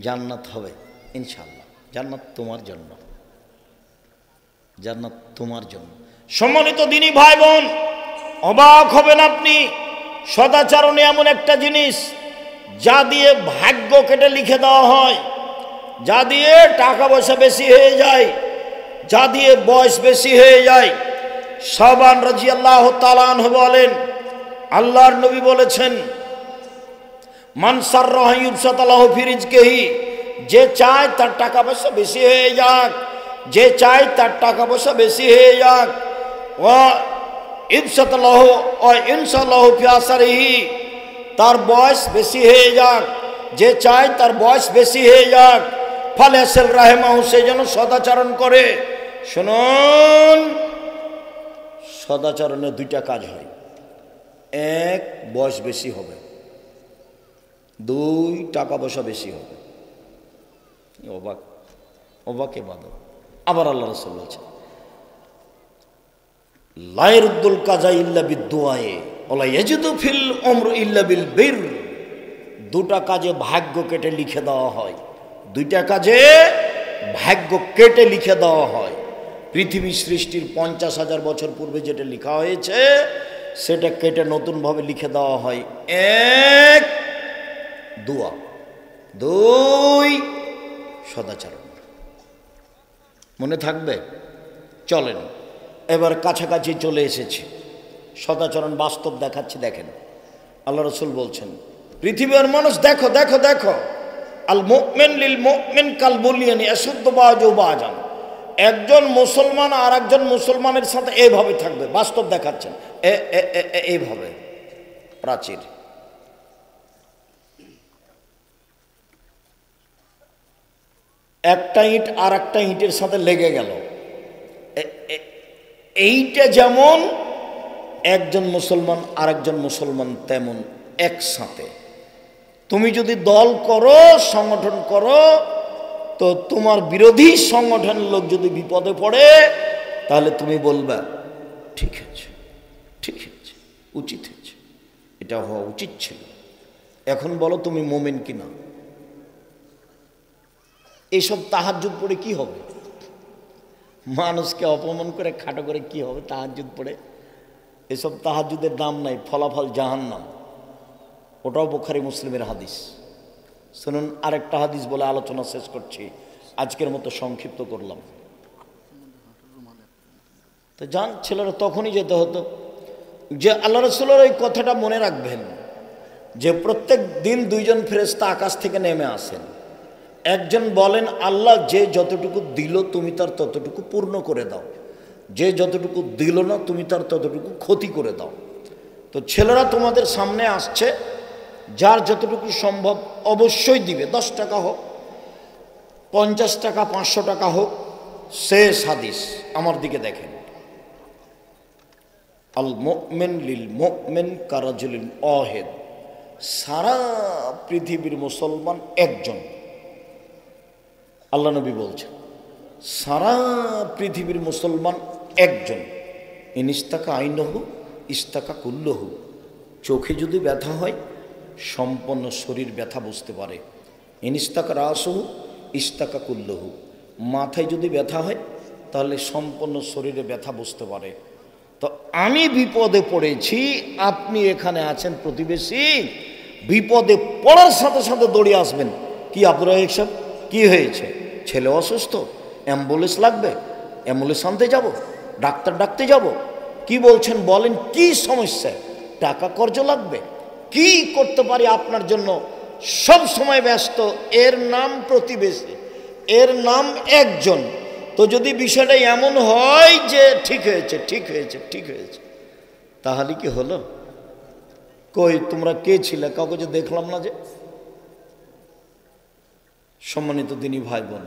জান্নাত হবে ইনশাআল্লাহ। জান্নাত তোমার জন্য, জান্নাত তোমার জন্য। সম্মানিত দিনী ভাই বোন, অবাক হবেন আপনি। সদাচরণে এমন একটা জিনিস যা দিয়ে ভাগ্য কেটে লিখে দেওয়া হয়, যা দিয়ে টাকা পয়সা বেশি হয়ে যায়, যা দিয়ে বয়স বেশি হয়ে যায়। সাবান রাদিয়াল্লাহু তাআলা আনহু বলেন, আল্লাহর নবী বলেছেন, মান সাররাহু ইউবসাতালাহু ফি রিজকিহি, যে চায় তার টাকা পয়সা বেশি হয়ে যাক, যে চায় তার টাকা পয়সা বেশি হয়ে যাক। ওয়া ইবসাতালাহু ওয়া ইনসাল্লাহু ফি আসারিহি, তার বয়স বেশি হয়ে যাক, যে চায় তার বয়স বেশি হয়ে যাক। ফালাসিল রাহিমাহু, সে যেন সদাচরণ করে। শুনুন, সদাচরণে দুইটা কাজ হয়। এক, বয়স বেশি হবে। দুই, টাকা পয়সা বেশি হবে। অবাক, অবাক ইবাদত। আবার আল্লাহ রাসূল বলেছেন, লা ইয়ারুদ্দুল কাজা ইল্লা বিদ্দুআয়ে ওয়া লা ইয়াজিদু ফিল উমরি ইল্লা বিল বির। দুটা কাজে ভাগ্য কেটে লিখে দেওয়া হয়। দুইটা কাজে ভাগ্য কেটে লিখে দেওয়া হয়। পৃথিবী সৃষ্টির 50,000 বছর পূর্বে যেটা লেখা হয়েছে, সেটা কেটে নতুনভাবে লিখে দেওয়া হয়। এক, দোয়া। দুই, সদাচরণ। মনে থাকবে? চলেন এবার কাছাকাছি চলে এসেছে। সদাচরণ বাস্তব দেখাচ্ছি, দেখেন। আল্লাহ রাসূল বলছেন, পৃথিবীর মানুষ দেখো দেখো দেখো, আল মুমিন লিল মুমিন কাল বুনিয়ানি ইয়াশুদ্দু বাযুহু বাযান। একজন মুসলমান আর একজন মুসলমানের সাথে এইভাবে থাকবে। বাস্তব দেখাচ্ছেন, এইভাবে প্রাচীর। একটা ইট আর একটা ইটের সাথে লেগে গেল। এইটা যেমন একজন মুসলমান আর একজন মুসলমান তেমন একসাথে। তুমি যদি দল করো, সংগঠন করো, তো তোমার বিরোধী সংগঠনের লোক যদি বিপদে পড়ে, তাহলে তুমি বলবে ঠিক আছে, ঠিক আছে, উচিত হয়েছে, এটা হওয়া উচিত ছিল। এখন বলো তুমি মুমিন কিনা? এইসব তাহাজ্জুদ পড়ে কি হবে? মানুষকে অপমান করে খাটো করে কি হবে? তাহাজ্জুদ পড়ে এসব তাহাজ্জুদের দাম নাই, ফলাফল জাহান্নাম। ওটাও বুখারী মুসলিমের হাদিস। শুনুন আরেকটা হাদিস বলে আলোচনা শেষ করছি, আজকের মতো সংক্ষিপ্ত করলাম। তো যান ছেলেরা তখনই যেতে হতো যে আল্লাহ রাসূলের ওই কথাটা মনে রাখবেন যে প্রত্যেক দিন দুইজন ফেরেশতা আকাশ থেকে নেমে আসেন। একজন বলেন, আল্লাহ যে যতটুকু দিল তুমি তার ততটুকু পূর্ণ করে দাও, যে যতটুকু দিল না তুমি তার ততটুকু ক্ষতি করে দাও। তো ছেলেরা তোমাদের সামনে আসছে, যার যতটুকু সম্ভব অবশ্যই দিবে, 10 টাকা হোক, 50 টাকা, 500 টাকা হোক। শেষ হাদিস, আমার দিকে দেখেন। আল মুমিন লিল মুমিন কারাজুলিন ওয়াহিদ। সারা পৃথিবীর মুসলমান একজন। আল্লাহ নবী বলছেন সারা পৃথিবীর মুসলমান একজন। ইনিস্তাকা আইনহু ইস্তাকা কুল্লহু। চোখে যদি ব্যথা হয় সম্পূর্ণ শরীর ব্যথা বুঝতে পারে। ইনিস্তাকা রাসহু ইস্তাকা কুল্লহু। মাথায় যদি ব্যথা হয় তাহলে সম্পূর্ণ শরীরে ব্যথা বুঝতে পারে। তো আমি বিপদে পড়েছি, আপনি এখানে আছেন প্রতিবেশী, বিপদে পড়ার সাথে সাথে দৌড়ে আসবেন। কি আব্দুর রাজ্জাক সাহেব, কি হয়েছে? ছেলে অসুস্থ, অ্যাম্বুলেন্স লাগবে, অ্যাম্বুলেন্স আনতে যাব, ডাক্তার ডাকতে যাব। কি বলছেন বলেন, কি সমস্যা? টাকা কর্জ লাগবে, কি করতে পারি আপনার জন্য? সব সময় ব্যস্ত। এর নাম প্রতিবেশী, এর নাম একজন। তো যদি বিষয়টা এমন হয় যে ঠিক হয়েছে ঠিক হয়েছে ঠিক হয়েছে, তাহলে কি হলো? কই তোমরা কে ছিলে? কাউকে যে দেখলাম না। যে সম্মানিত দিনী ভাই বোন,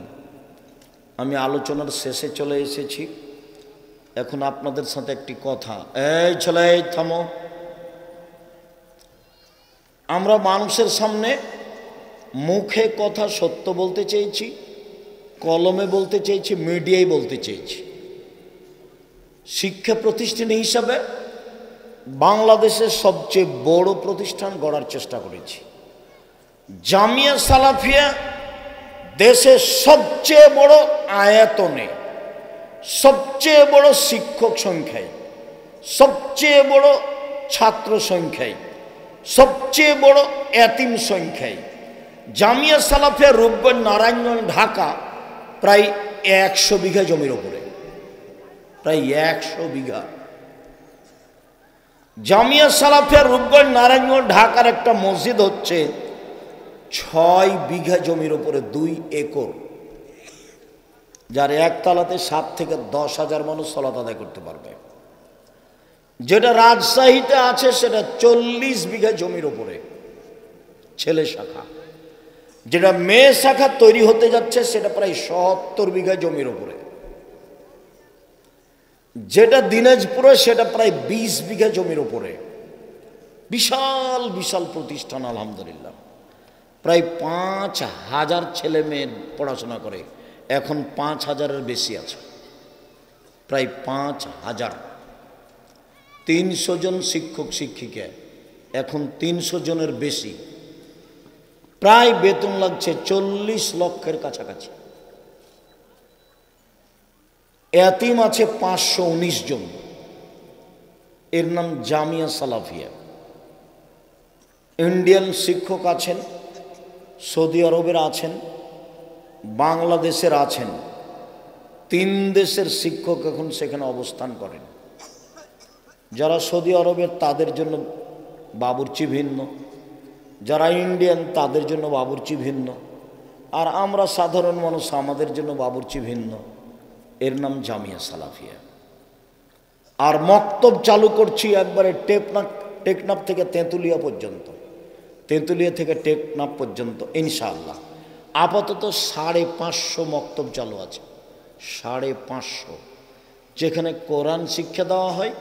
আমি আলোচনার শেষে চলে এসেছি। এখন আপনাদের সাথে একটি কথা। এই ছেলে থামো। আমরা মানুষের সামনে মুখে কথা সত্য বলতে চেয়েছি, কলমে বলতে চেয়েছি, মিডিয়ায় বলতে চেয়েছি। শিক্ষা প্রতিষ্ঠান হিসাবে বাংলাদেশের সবচেয়ে বড় প্রতিষ্ঠান গড়ার চেষ্টা করেছি। জামিয়া সালাফিয়া দেশের সবচেয়ে বড় আয়তনে, সবচেয়ে বড় শিক্ষক সংখ্যায়, সবচেয়ে বড় ছাত্র সংখ্যায়, সবচেয়ে বড় এতিম সংখ্যায় জামিয়া সালাফিয়া রূপগঞ্জ, নারায়ণগঞ্জ, ঢাকা প্রায় 100 বিঘা জমির ওপরে, প্রায় 100 বিঘা। জামিয়া সালাফিয়া রূপগঞ্জ, নারায়ণগঞ্জ, ঢাকার একটা মসজিদ হচ্ছে 6 বিঘা জমির ওপরে 2 একর, যার একতলাতে 7 থেকে 10,000 মানুষ সালাত আদায় করতে পারবে। যেটা রাজশাহীতে আছে সেটা 40 বিঘা জমির ওপরে ছেলে শাখা। যেটা মেয়ে শাখা তৈরি হতে যাচ্ছে সেটা প্রায় 70 বিঘা জমির ওপরে। যেটা দিনাজপুরে সেটা প্রায় 20 বিঘা জমির ওপরে। বিশাল বিশাল প্রতিষ্ঠান আলহামদুলিল্লাহ। প্রায় 5,000 ছেলে মেয়ে পড়াশোনা করে, এখন 5,000-এর বেশি আছে, প্রায় 5,000। 300 জন শিক্ষক শিক্ষিকা, এখন 300 জনের বেশি। প্রায় বেতন লাগছে 40 লক্ষের কাছাকাছি। এতিম আছে 519 জন। এর নাম জামিয়া সালাফিয়া। ইন্ডিয়ান শিক্ষক আছেন, সৌদি আরবের আছেন, বাংলাদেশের আছেন। 3 দেশের শিক্ষক এখন সেখানে অবস্থান করেন। যারা সৌদি আরবের তাদের জন্য বাবুর্চি ভিন্ন, যারা ইন্ডিয়ান তাদের জন্য বাবুর্চি ভিন্ন, আর আমরা সাধারণ মানুষ আমাদের জন্য বাবুর্চি ভিন্ন। এর নাম জামিয়া সালাফিয়া। আর মক্তব চালু করছি একবারে টেকনাফ থেকে তেঁতুলিয়া পর্যন্ত, তেঁতুলিয়া থেকে টেকনাফ পর্যন্ত ইনশাআল্লাহ। আপাতত 550 মক্তব চালু আছে, 550, যেখানে কোরআন শিক্ষা দেওয়া হয়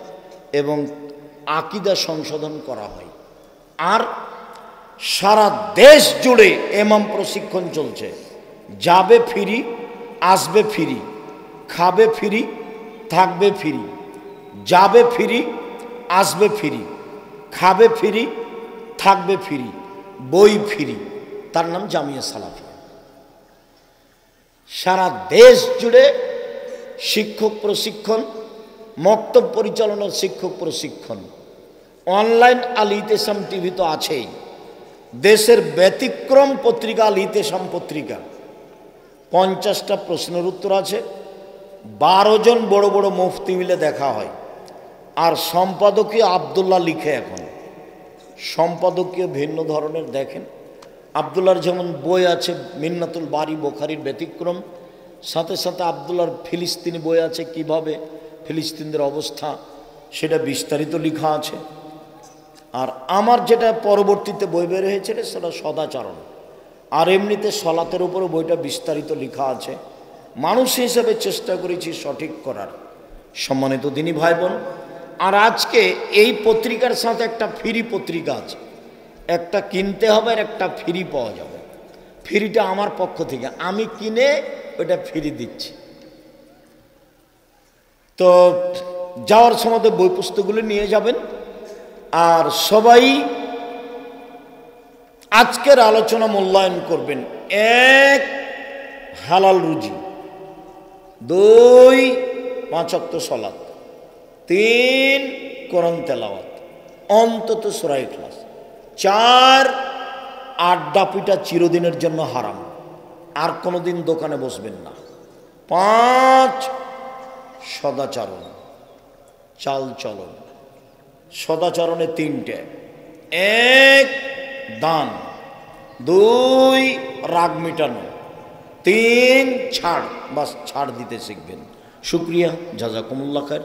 এবং আকীদা সংশোধন করা হয়। আর সারা দেশ জুড়ে ইমাম প্রশিক্ষণ চলছে। যাবে ফ্রি, আসবে ফ্রি, খাবে ফ্রি, থাকবে ফ্রি। যাবে ফ্রি, আসবে ফ্রি, খাবে ফ্রি, থাকবে ফ্রি, বই ফ্রি। তার নাম জামিয়া সালাফিয়া। সারা দেশ জুড়ে শিক্ষক প্রশিক্ষণ, মক্তব পরিচালনার শিক্ষক প্রশিক্ষণ, অনলাইন আল ইতেসাম টিভি তো আছেই, দেশের ব্যতিক্রম পত্রিকা আল ইতেসাম পত্রিকা, 50টা প্রশ্নের উত্তর আছে, 12 জন বড় বড় মুফতি মিলে দেখা হয়। আর সম্পাদকীয় আবদুল্লাহ লিখে, এখন সম্পাদকীয় ভিন্ন ধরনের। দেখেন আবদুল্লাহর যেমন বই আছে মিন্নাতুল বারি বুখারীর ব্যতিক্রম, সাথে সাথে আবদুল্লাহর ফিলিস্তিনি বই আছে, কিভাবে ফিলিস্তিনদের অবস্থা সেটা বিস্তারিত লেখা আছে। আর আমার যেটা পরবর্তীতে বই বের হয়েছে সেটা সদাচরণ, আর এমনিতে সলাতের উপরও বইটা বিস্তারিত লেখা আছে। মানুষ হিসেবে চেষ্টা করেছি সঠিক করার। সম্মানিত দিনী ভাই বোন, আর আজকে এই পত্রিকার সাথে একটা ফ্রি পত্রিকা আছে, একটা কিনতে হবে আর একটা ফ্রি পাওয়া যাবে। ফ্রিটা আমার পক্ষ থেকে, আমি কিনে ওটা ফ্রি দিচ্ছি। তো যাওয়ার সময় বই পুস্তকগুলো নিয়ে যাবেন। আর সবাই আজকের আলোচনা মূল্যায়ন করবেন। 1, হালাল রুজি, 2, 5 ওয়াক্ত সালাত, 3, কোরআন তেলাওয়াত, অন্তত সূরা ইখলাস, 4, আড্ডা পিটা চিরদিনের জন্য হারাম, আর কোনোদিন দোকানে বসবেন না, 5, সদাচরণ, চাল চলন। সদাচরণে 3টে, 1, দান, 2, রাগ মিটানো, 3, ছাড়। বাস ছাড় দিতে শিখবেন। শুক্রিয়া, জাযাকুমুল্লাহ খায়ের।